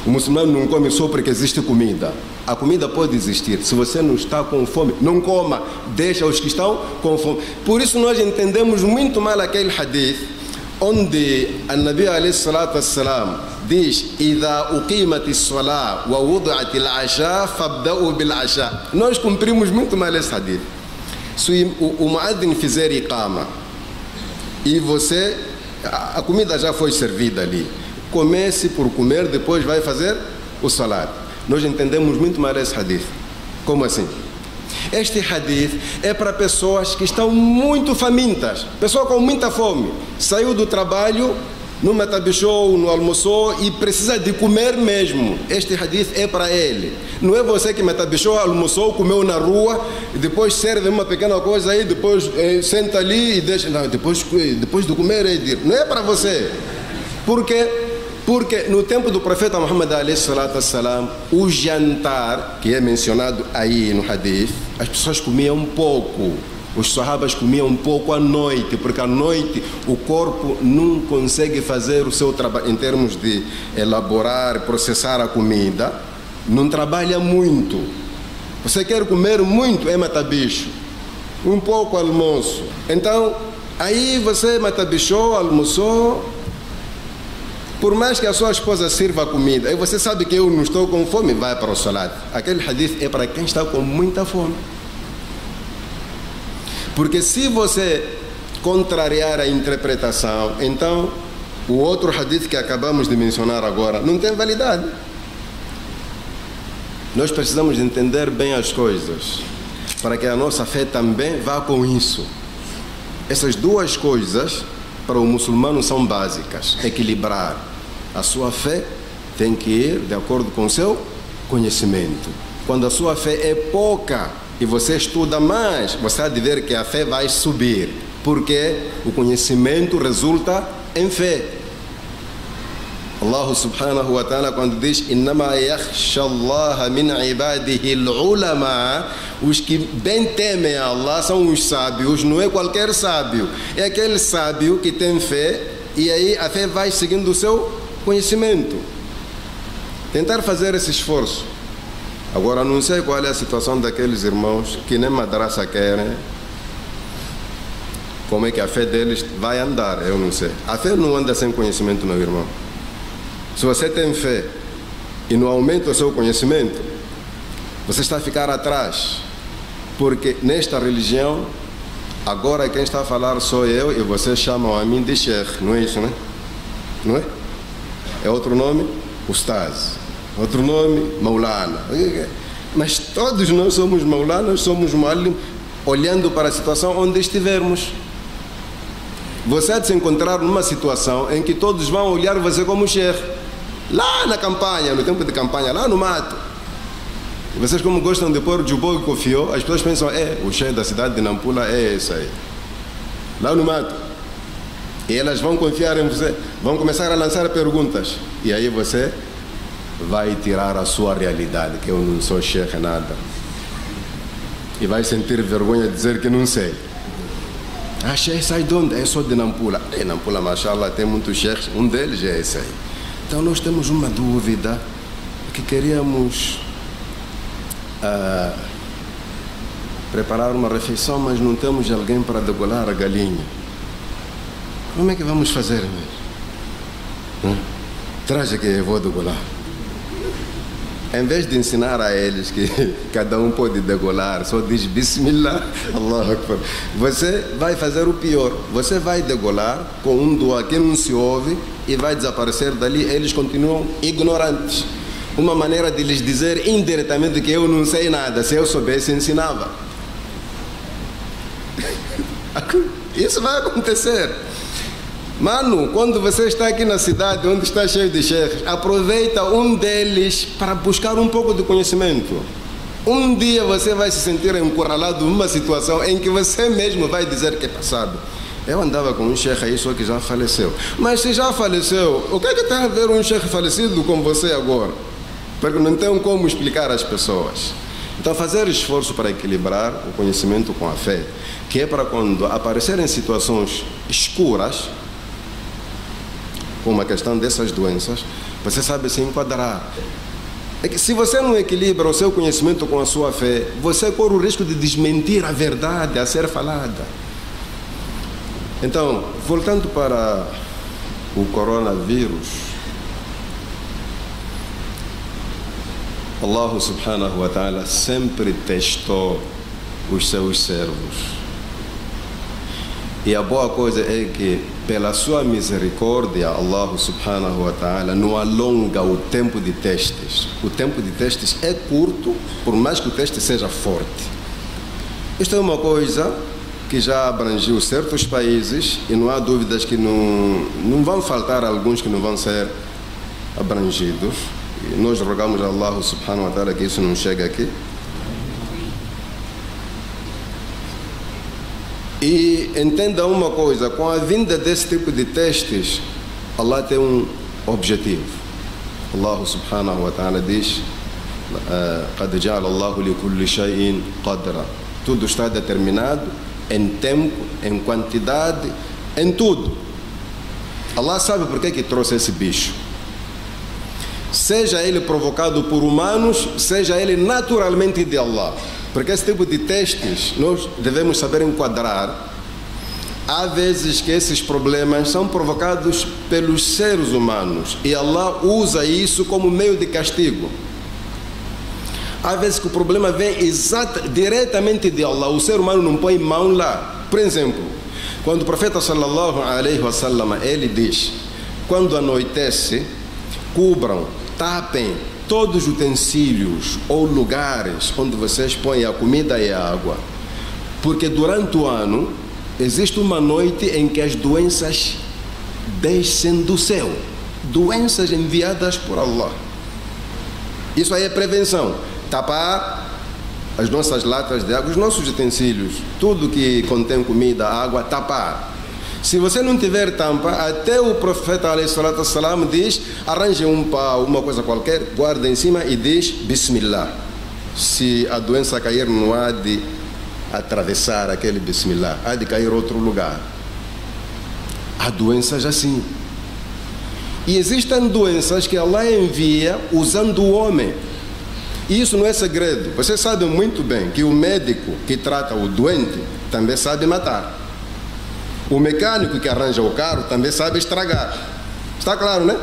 O muçulmano não come só porque existe comida. A comida pode existir. Se você não está com fome, não coma. Deixa os que estão com fome. Por isso nós entendemos muito mal aquele hadith onde a Nabi alayhi salatu wassalam diz: "Idha uqimat as-salah wa wudi'at al-'asha fabda'u bil-'asha". Nós cumprimos muito mal esse hadith. Se o muadzin fizer iqama e você, a comida já foi servida ali, comece por comer, depois vai fazer o salat. Nós entendemos muito mal esse hadith. Como assim? Este hadith é para pessoas que estão muito famintas, pessoa com muita fome, saiu do trabalho, não metabichou, não almoçou e precisa de comer mesmo. Este hadith é para ele. Não é você que metabichou, almoçou, comeu na rua e depois serve uma pequena coisa aí, depois senta ali e deixa. Não, depois de comer é de... Não é para você. Por quê? Porque no tempo do profeta Muhammad alayhi salatu wassalam, o jantar, que é mencionado aí no hadith, as pessoas comiam um pouco. Os sahabas comiam um pouco à noite, porque à noite o corpo não consegue fazer o seu trabalho em termos de elaborar, processar a comida, não trabalha muito. Você quer comer muito, é matabicho. Um pouco almoço. Então, aí você matabichou, almoçou. Por mais que a sua esposa sirva a comida, e você sabe que eu não estou com fome, vai para o salat. Aquele hadith é para quem está com muita fome. Porque se você contrariar a interpretação, então o outro hadith que acabamos de mencionar agora não tem validade. Nós precisamos entender bem as coisas, para que a nossa fé também vá com isso. Essas duas coisas para o muçulmano são básicas. Equilibrar. A sua fé tem que ir de acordo com o seu conhecimento. Quando a sua fé é pouca e você estuda mais, você há de ver que a fé vai subir. porque o conhecimento resulta em fé. Allah subhanahu wa ta'ala, quando diz innama yakhsha Allah min ibadihi al-ulama, os que bem temem a Allah são os sábios, não é qualquer sábio, é aquele sábio que tem fé, e aí a fé vai seguindo o seu conhecimento. Tentar fazer esse esforço. Agora, não sei qual é a situação daqueles irmãos que nem madraça querem. Como é que a fé deles vai andar? Eu não sei. A fé não anda sem conhecimento, meu irmão. Se você tem fé e não aumenta o seu conhecimento, você está a ficar atrás. Porque nesta religião, agora quem está a falar sou eu e vocês chamam a mim de Sheikh. Não é isso, né? Não é? É outro nome? Ustaz. Outro nome? Maulana. Mas todos nós somos Maulanas, somos Muallim, olhando para a situação onde estivermos. Você há de se encontrar numa situação em que todos vão olhar você como Sheikh. Lá na campanha, no tempo de campanha, lá no mato. E vocês, como gostam de pôr Jubou e Kofió, as pessoas pensam, o Sheikh da cidade de Nampula é esse aí. Lá no mato. E elas vão confiar em você, vão começar a lançar perguntas. E aí você vai tirar a sua realidade, que eu não sou Sheikh nada. E vai sentir vergonha de dizer que não sei. Sheikh sai de onde? Eu sou de Nampula. Nampula, mashallah, tem muitos sheikhs, um deles é esse aí. Então nós temos uma dúvida, que queríamos preparar uma refeição, mas não temos alguém para degolar a galinha. Como é que vamos fazer mesmo? Traz aqui, eu vou degolar. Em vez de ensinar a eles que cada um pode degolar, só diz Bismillah, Allahu Akbar. Você vai fazer o pior. Você vai degolar com um dua que não se ouve e vai desaparecer dali. Eles continuam ignorantes. Uma maneira de lhes dizer indiretamente que eu não sei nada. Se eu soubesse, ensinava. Isso vai acontecer. Mano, quando você está aqui na cidade onde está cheio de cheikhs, aproveita um deles para buscar um pouco de conhecimento. Um dia você vai se sentir encurralado numa situação em que você mesmo vai dizer que é passado. Eu andava com um cheikh aí, só que já faleceu. Mas se já faleceu, o que é que tem a ver um cheikh falecido com você agora? Porque não tem como explicar às pessoas. Então, fazer esforço para equilibrar o conhecimento com a fé, que é para quando aparecerem situações escuras, como a questão dessas doenças, você sabe se enquadrar. É que se você não equilibra o seu conhecimento com a sua fé, você corre o risco de desmentir a verdade a ser falada. Então, voltando para o coronavírus, Allah subhanahu wa ta'ala sempre testou os seus servos. E a boa coisa é que, pela sua misericórdia, Allah subhanahu wa ta'ala não alonga o tempo de testes. O tempo de testes é curto, por mais que o teste seja forte. Isto é uma coisa que já abrangiu certos países e não há dúvidas que não vão faltar alguns que não vão ser abrangidos. E nós rogamos a Allah subhanahu wa ta'ala que isso não chegue aqui. E entenda uma coisa, com a vinda desse tipo de testes, Allah tem um objetivo. Allah subhanahu wa ta'ala diz: قَدْ جَعَلَ اللَّهُ لِكُلِّ شَيْءٍ قَدْرًا. Tudo está determinado em tempo, em quantidade, em tudo. Allah sabe por que trouxe esse bicho. Seja ele provocado por humanos, seja ele naturalmente de Allah. Porque esse tipo de testes nós devemos saber enquadrar. Há vezes que esses problemas são provocados pelos seres humanos e Allah usa isso como meio de castigo. Há vezes que o problema vem diretamente de Allah, o ser humano não põe mão lá. Por exemplo, quando o profeta sallallahu alaihi wasallam, ele diz: quando anoitece, cubram, tapem todos os utensílios ou lugares onde vocês põem a comida e a água, porque durante o ano existe uma noite em que as doenças descem do céu, doenças enviadas por Allah. Isso aí é prevenção. Tapar, as nossas latas de água, os nossos utensílios, tudo que contém comida, água, tapar. Se você não tiver tampa, até o profeta ﷺ diz, arranje um pau, uma coisa qualquer, guarda em cima e diz Bismillah. Se a doença cair, não há de atravessar aquele Bismillah, há de cair outro lugar. Há doenças assim. E existem doenças que Allah envia usando o homem. E isso não é segredo. Você sabe muito bem que o médico que trata o doente também sabe matar. O mecânico que arranja o carro também sabe estragar. Está claro, né?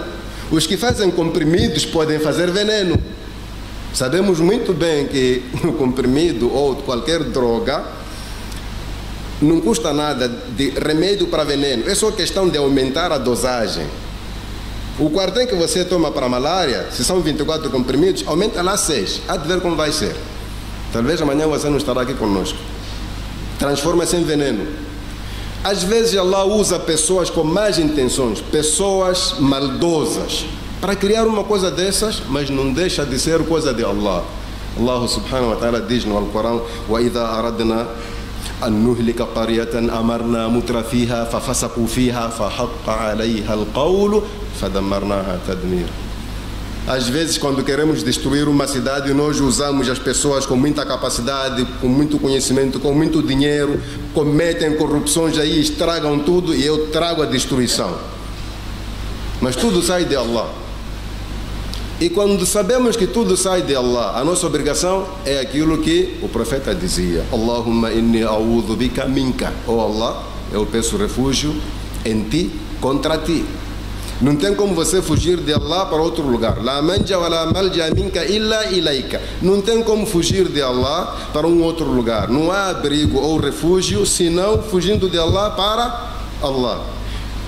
Os que fazem comprimidos podem fazer veneno. Sabemos muito bem que o comprimido ou qualquer droga não custa nada de remédio para veneno. É só questão de aumentar a dosagem. O quartem que você toma para a malária, se são 24 comprimidos, aumenta lá 6. Há de ver como vai ser. Talvez amanhã você não estará aqui conosco. Transforma-se em veneno. Às vezes Allah usa pessoas com más intenções, pessoas maldosas, para criar uma coisa dessas, mas não deixa de ser coisa de Allah. Allah subhanahu wa ta'ala diz no Alcorão: وَإِذَا أَرَدْنَا أَن نُهْلِكَ قَرْيَةً أَمَرْنَا مُتْرَ فِيهَا فَفَسَقُوا فِيهَا فَحَقَّ عَلَيْهَا الْقَوْلُ فَدَمَّرْنَاهَا تَدْمِيرًا. Às vezes, quando queremos destruir uma cidade, nós usamos as pessoas com muita capacidade, com muito conhecimento, com muito dinheiro, cometem corrupções aí, estragam tudo e eu trago a destruição. Mas tudo sai de Allah. E quando sabemos que tudo sai de Allah, a nossa obrigação é aquilo que o profeta dizia: Allahumma inni a'udhu bika minka. Oh Allah, eu peço refúgio em ti, contra ti. Não tem como você fugir de Allah para outro lugar. La manja wa la malja minka illa ilayka. Não tem como fugir de Allah para um outro lugar. Não há abrigo ou refúgio, senão fugindo de Allah para Allah.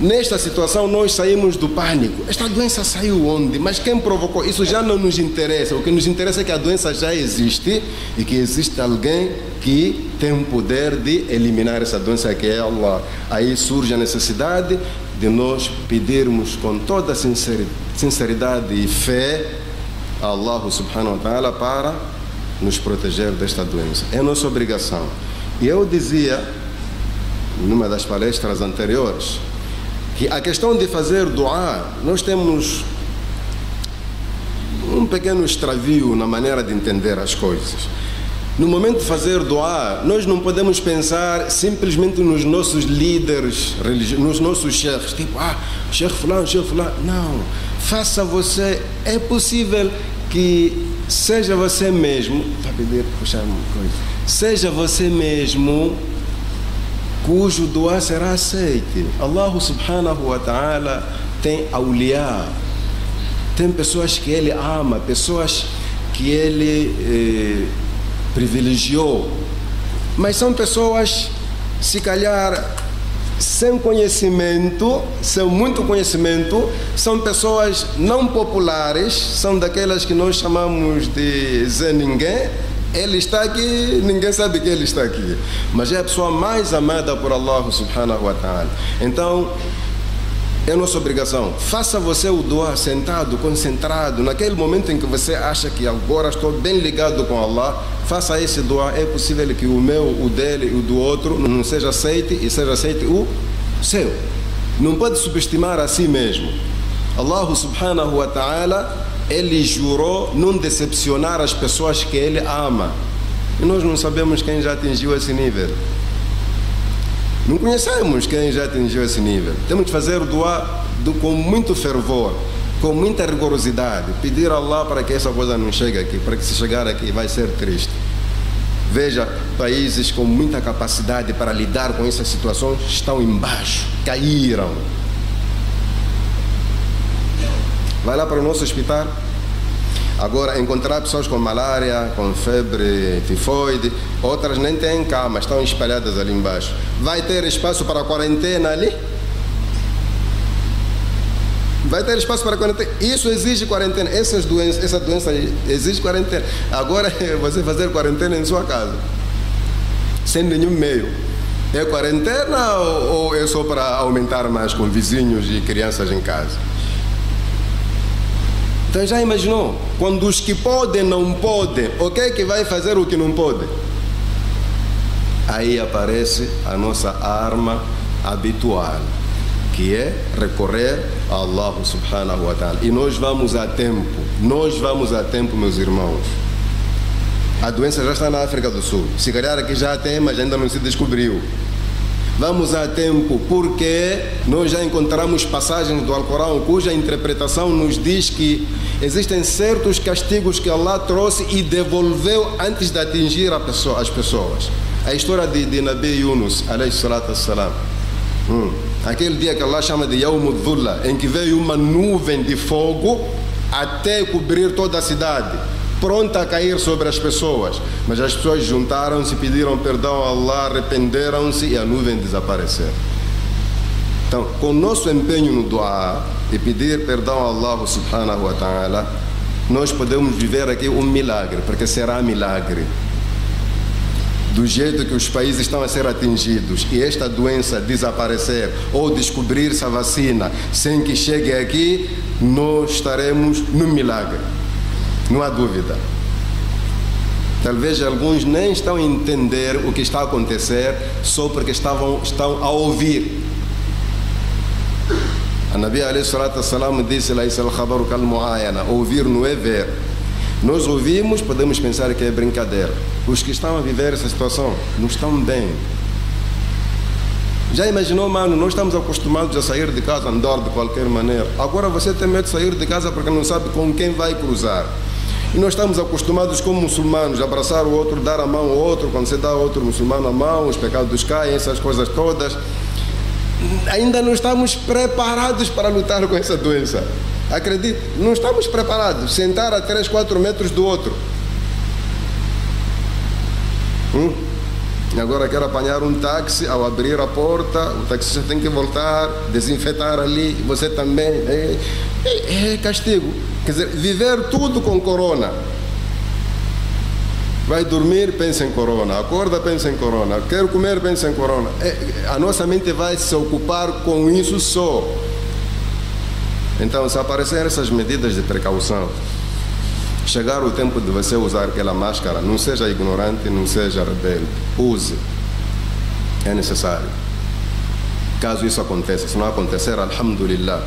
Nesta situação nós saímos do pânico. Esta doença saiu onde? Mas quem provocou? Isso já não nos interessa. O que nos interessa é que a doença já existe e que existe alguém que tem o poder de eliminar essa doença, que é Allah. Aí surge a necessidade de nós pedirmos com toda sinceridade e fé a Allah subhanahu wa ta'ala para nos proteger desta doença. É nossa obrigação. E eu dizia, numa das palestras anteriores, que a questão de fazer dua, nós temos um pequeno extravio na maneira de entender as coisas. No momento de fazer dua, nós não podemos pensar simplesmente nos nossos líderes religiosos, nos nossos chefes, tipo, chefe fulano, chefe fulano. Não, faça você. É possível que seja você mesmo, para pedir, puxar uma coisa, seja você mesmo cujo dua será aceite. Allah subhanahu wa ta'ala tem awliya, tem pessoas que Ele ama, pessoas que Ele privilegiou, mas são pessoas, se calhar, sem conhecimento, sem muito conhecimento, são pessoas não populares, são daquelas que nós chamamos de Zé Ninguém. Ele está aqui, ninguém sabe que ele está aqui, mas é a pessoa mais amada por Allah subhanahu wa ta'ala. Então, é nossa obrigação. Faça você o dua sentado, concentrado, naquele momento em que você acha que agora estou bem ligado com Allah, faça esse dua. É possível que o meu, o dele e o do outro não seja aceite e seja aceite o seu. Não pode subestimar a si mesmo. Allah subhanahu wa ta'ala, Ele jurou não decepcionar as pessoas que Ele ama. E nós não sabemos quem já atingiu esse nível. Não conhecemos quem já atingiu esse nível. Temos de fazer o dua com muito fervor, com muita rigorosidade. Pedir a Allah para que essa coisa não chegue aqui, para que se chegar aqui vai ser triste. Veja, países com muita capacidade para lidar com essas situações estão embaixo, caíram. Vai lá para o nosso hospital. Agora, encontrar pessoas com malária, com febre tifoide, outras nem têm cama, estão espalhadas ali embaixo. Vai ter espaço para quarentena ali? Vai ter espaço para quarentena? Isso exige quarentena. Essa doença exige quarentena. Agora é você fazer quarentena em sua casa, sem nenhum meio. É quarentena ou é só para aumentar mais com vizinhos e crianças em casa? Então já imaginou? Quando os que podem não podem, o que é que vai fazer o que não pode? Aí aparece a nossa arma habitual, que é recorrer a Allah subhanahu wa ta'ala. E nós vamos a tempo, meus irmãos. A doença já está na África do Sul. Se calhar aqui já tem, mas ainda não se descobriu. Vamos a tempo, porque nós já encontramos passagens do Alcorão cuja interpretação nos diz que existem certos castigos que Allah trouxe e devolveu antes de atingir as pessoas. A história de Nabi Yunus, alayhi salatu wassalam. Aquele dia que Allah chama de Yawm al-Dhulla, em que veio uma nuvem de fogo até cobrir toda a cidade, pronta a cair sobre as pessoas. Mas as pessoas juntaram-se, pediram perdão a Allah, arrependeram-se e a nuvem desapareceu. Então, com o nosso empenho no dua e pedir perdão a Allah subhanahu wa ta'ala, nós podemos viver aqui um milagre, porque será milagre. Do jeito que os países estão a ser atingidos e esta doença desaparecer ou descobrir-se a vacina sem que chegue aqui, nós estaremos no milagre. Não há dúvida. Talvez alguns nem estão a entender o que está a acontecer só porque estão a ouvir. A Nabi alayhi salatu wassalam disse: ouvir não é ver. Nós ouvimos, podemos pensar que é brincadeira. Os que estão a viver essa situação não estão bem. Já imaginou, mano? Nós estamos acostumados a sair de casa, andar de qualquer maneira. Agora você tem medo de sair de casa porque não sabe com quem vai cruzar. E nós estamos acostumados como muçulmanos a abraçar o outro, dar a mão ao outro. Quando você dá ao outro muçulmano a mão, os pecados caem, essas coisas todas. Ainda não estamos preparados para lutar com essa doença. Acredite, não estamos preparados. Sentar a 3, 4 metros do outro. Agora quero apanhar um táxi, ao abrir a porta, o taxista tem que voltar, desinfetar ali, você também. É castigo. Quer dizer, viver tudo com corona. Vai dormir, pensa em corona. Acorda, pensa em corona. Quero comer, pensa em corona. A nossa mente vai se ocupar com isso só. Então, se aparecerem essas medidas de precaução, chegar o tempo de você usar aquela máscara, não seja ignorante, não seja rebelde. Use. É necessário. Caso isso aconteça, se não acontecer, alhamdulillah.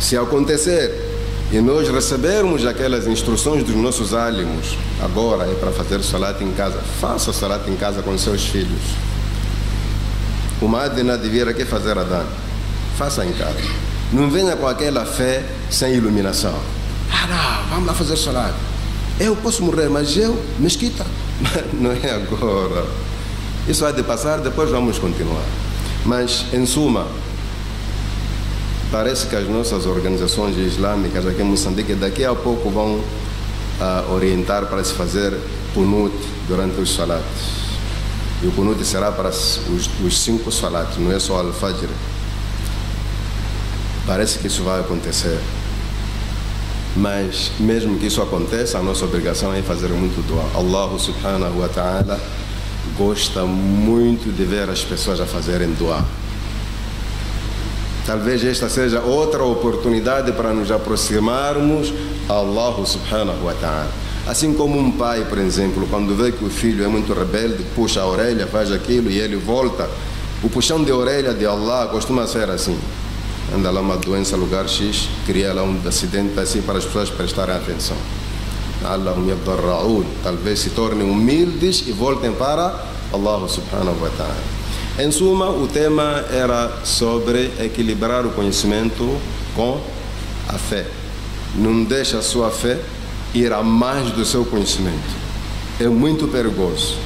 Se acontecer e nós recebermos aquelas instruções dos nossos álamos, agora é para fazer salat em casa, faça salat em casa com seus filhos. O Madina devia aqui fazer adhan, faça em casa. Não venha com aquela fé sem iluminação. Não, vamos lá fazer salat. Eu posso morrer, mas eu, mesquita. Não é agora. Isso há de passar, depois vamos continuar. Mas, em suma, parece que as nossas organizações islâmicas aqui em Moçambique daqui a pouco vão orientar para se fazer kunut durante os salates. E o kunut será para os 5 salates, não é só al-fajr. Parece que isso vai acontecer. Mas mesmo que isso aconteça, a nossa obrigação é fazer muito dua. Allah subhanahu wa ta'ala gosta muito de ver as pessoas a fazerem dua. Talvez esta seja outra oportunidade para nos aproximarmos a Allah subhanahu wa ta'ala. Assim como um pai, por exemplo, quando vê que o filho é muito rebelde, puxa a orelha, faz aquilo e ele volta. O puxão de orelha de Allah costuma ser assim. Anda lá uma doença, lugar X, cria lá um acidente assim para as pessoas prestarem atenção. Allahum yabdarra'un. Talvez se tornem humildes e voltem para Allah subhanahu wa ta'ala. Em suma, o tema era sobre equilibrar o conhecimento com a fé. Não deixe a sua fé ir a mais do seu conhecimento. É muito perigoso.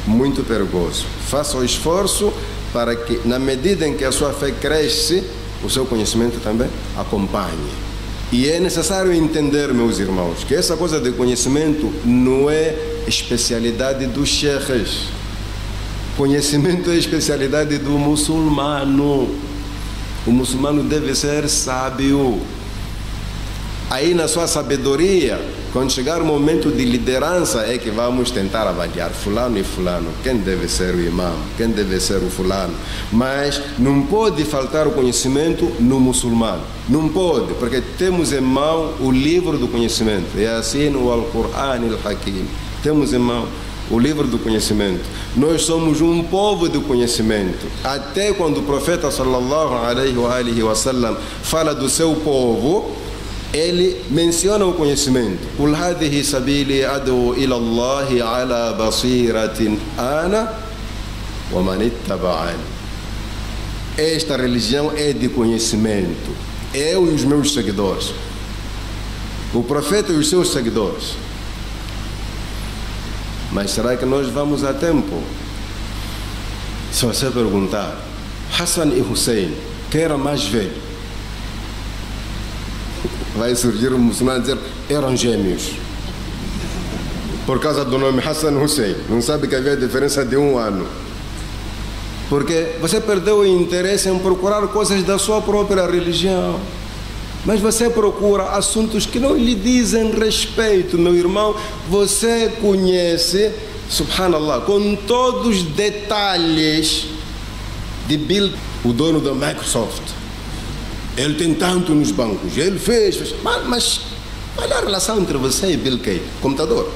Muito perigoso. Faça o esforço para que, na medida em que a sua fé cresce, o seu conhecimento também acompanhe. E é necessário entender, meus irmãos, que essa coisa de conhecimento não é especialidade dos sheikhs. Conhecimento é especialidade do muçulmano. O muçulmano deve ser sábio. Aí na sua sabedoria, Quando chegar o momento de liderança é que vamos tentar avaliar fulano e fulano, quem deve ser o imam, quem deve ser o fulano. Mas não pode faltar o conhecimento no muçulmano. Não pode, porque temos em mão o livro do conhecimento. É assim no Al-Qur'an al-Hakim. Temos em mão o livro do conhecimento. Nós somos um povo do conhecimento. Até quando o profeta sallallahu alaihi wa sallam fala do seu povo, ele menciona o conhecimento. Qul hadhihi sabili ad'u ila Allahi ala basiratin ana wa man ittaba'ani. Esta religião é de conhecimento. Eu e os meus seguidores. O profeta e os seus seguidores. Mas será que nós vamos a tempo? Se você perguntar, Hassan e Hussein, quem era mais velho? Vai surgir um muçulmano dizer, eram gêmeos. Por causa do nome Hassan e Hussein. Não sabe que havia diferença de 1 ano. Porque você perdeu o interesse em procurar coisas da sua própria religião. Mas você procura assuntos que não lhe dizem respeito, meu irmão. Você conhece, subhanallah, com todos os detalhes de Bill, o dono da Microsoft. Ele tem tanto nos bancos, ele fez. Mas olha a relação entre você e Bill Gates, computador.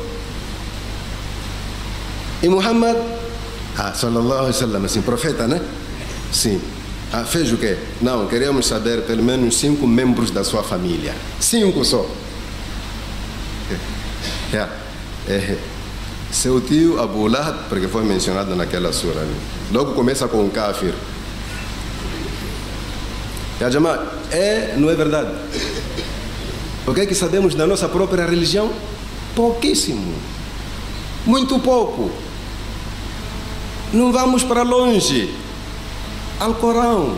E Muhammad, sallallahu alaihi wasallam, assim, profeta, né? Sim. Fez o quê? Não, queríamos saber pelo menos 5 membros da sua família. 5 só. Seu tio Abu Lahab, porque foi mencionado naquela sura. Logo começa com o kafir. Não é verdade? O que é que sabemos da nossa própria religião? Pouquíssimo. Muito pouco. Não vamos para longe. Alcorão.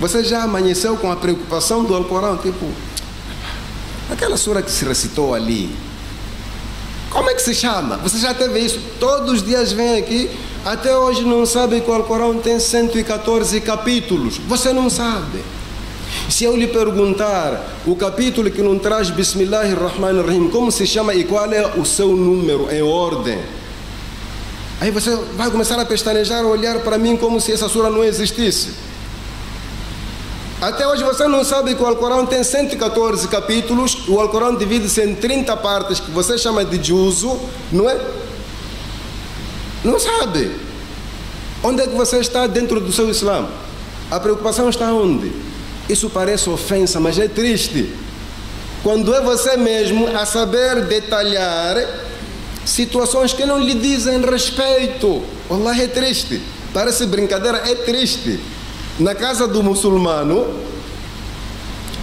Você já amanheceu com a preocupação do Alcorão? Tipo, aquela sura que se recitou ali, como é que se chama? Você já teve isso? Todos os dias vem aqui, até hoje não sabe que o Alcorão tem 114 capítulos. Você não sabe. Se eu lhe perguntar o capítulo que não traz Bismillahirrahmanirrahim, como se chama e qual é o seu número em ordem? Aí você vai começar a pestanejar, olhar para mim como se essa sura não existisse. Até hoje você não sabe que o Alcorão tem 114 capítulos, o Alcorão divide-se em 30 partes, que você chama de juzo, não é? Não sabe. Onde é que você está dentro do seu Islã? A preocupação está onde? Isso parece ofensa, mas é triste. Quando é você mesmo a saber detalhar situações que não lhe dizem respeito. Wallah, é triste. Parece brincadeira, é triste. Na casa do muçulmano,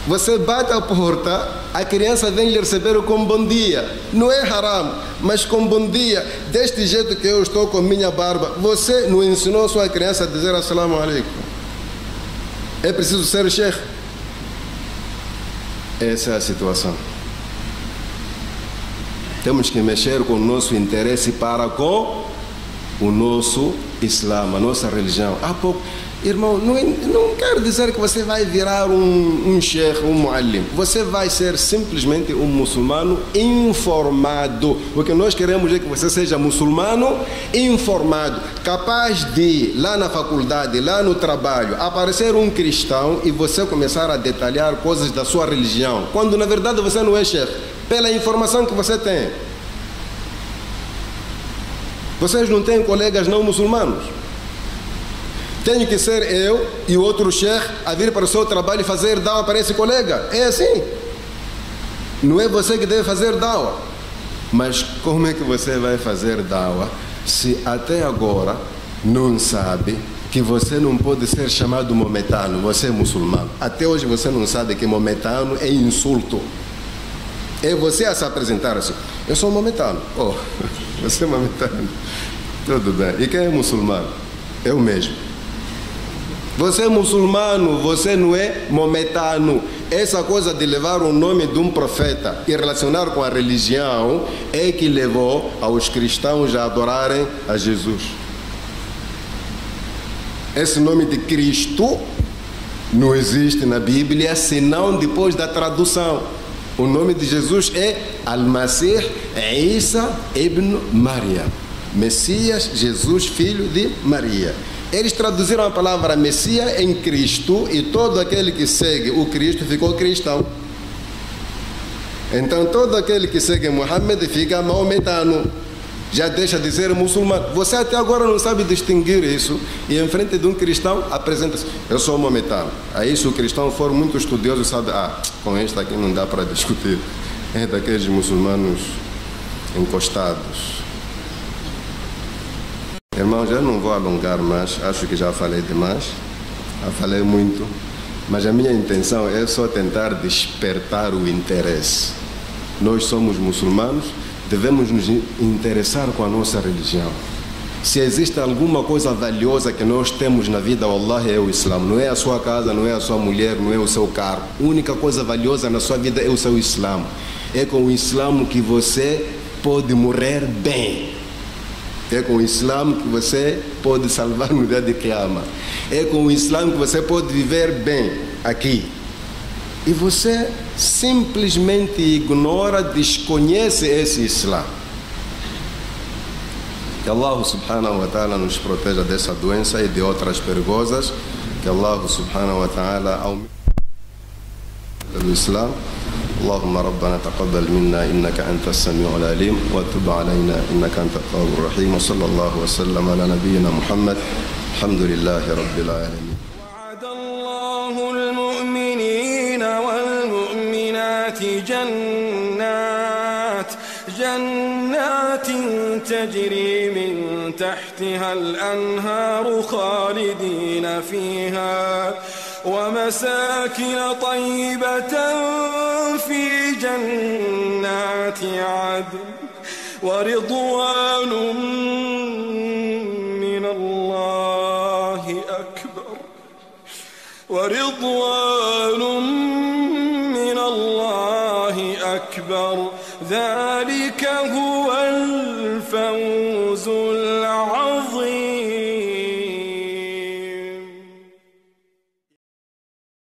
você bate a porta, a criança vem lhe receber com bom dia. Não é haram, mas com bom dia. Deste jeito que eu estou com minha barba, você não ensinou sua criança a dizer assalamu alaikum? É preciso ser sheikh? Essa é a situação. Temos que mexer com o nosso interesse para com o nosso Islã, a nossa religião. Há pouco, irmão, não quero dizer que você vai virar um sheikh, um muallim. Você vai ser simplesmente um muçulmano informado. O que nós queremos é que você seja muçulmano informado, capaz de, lá na faculdade, lá no trabalho, aparecer um cristão e você começar a detalhar coisas da sua religião, quando na verdade você não é sheikh. Pela informação que você tem. Vocês não têm colegas não muçulmanos? Tenho que ser eu e o outro sheikh a vir para o seu trabalho e fazer dawa para esse colega. É assim. Não é você que deve fazer dawa. Mas como é que você vai fazer dawa se até agora não sabe que você não pode ser chamado mometano? Você é muçulmano. Até hoje você não sabe que mometano é insulto. É você a se apresentar assim. Eu sou momentano. Oh, você é momentano. Tudo bem. E quem é muçulmano? Eu mesmo. Você é muçulmano, você não é momentano. Essa coisa de levar o nome de um profeta e relacionar com a religião é que levou aos cristãos a adorarem a Jesus. Esse nome de Cristo não existe na Bíblia, senão depois da tradução. O nome de Jesus é Al-Masih Isa ibn Maryam. Messias, Jesus, filho de Maria. Eles traduziram a palavra Messias em Cristo e todo aquele que segue o Cristo ficou cristão. Então todo aquele que segue Muhammad fica maometano, já deixa de ser muçulmano. Você até agora não sabe distinguir isso e em frente de um cristão apresenta-se: eu sou maometano. Aí se o cristão for muito estudioso sabe, com este aqui não dá para discutir, é daqueles muçulmanos encostados. Irmãos, eu não vou alongar mais, acho que já falei demais, já falei muito, mas a minha intenção é só tentar despertar o interesse. Nós somos muçulmanos, devemos nos interessar com a nossa religião. Se existe alguma coisa valiosa que nós temos na vida, wallahi, é o Islã. Não é a sua casa, não é a sua mulher, não é o seu carro. A única coisa valiosa na sua vida é o seu Islã. É com o Islã que você pode morrer bem. É com o Islã que você pode salvar no dia de Qiyamah. É com o Islã que você pode viver bem aqui. E você simplesmente ignora, desconhece esse Islã. Que Allah subhanahu wa ta'ala nos proteja dessa doença e de outras perigosas. Que Allah subhanahu wa ta'ala aumente o Islã. اللهم ربنا تقبل منا إنك أنت السميع العليم وتب علينا إنك أنت التواب الرحيم وصلى الله وسلم على نبينا محمد الحمد لله رب العالمين. وعد الله المؤمنين والمؤمنات جنات تجري من تحتها الأنهار خالدين فيها ومساكن طيبة في جنات عدن ورضوان من الله أكبر ذلك هو الفوز العظيم.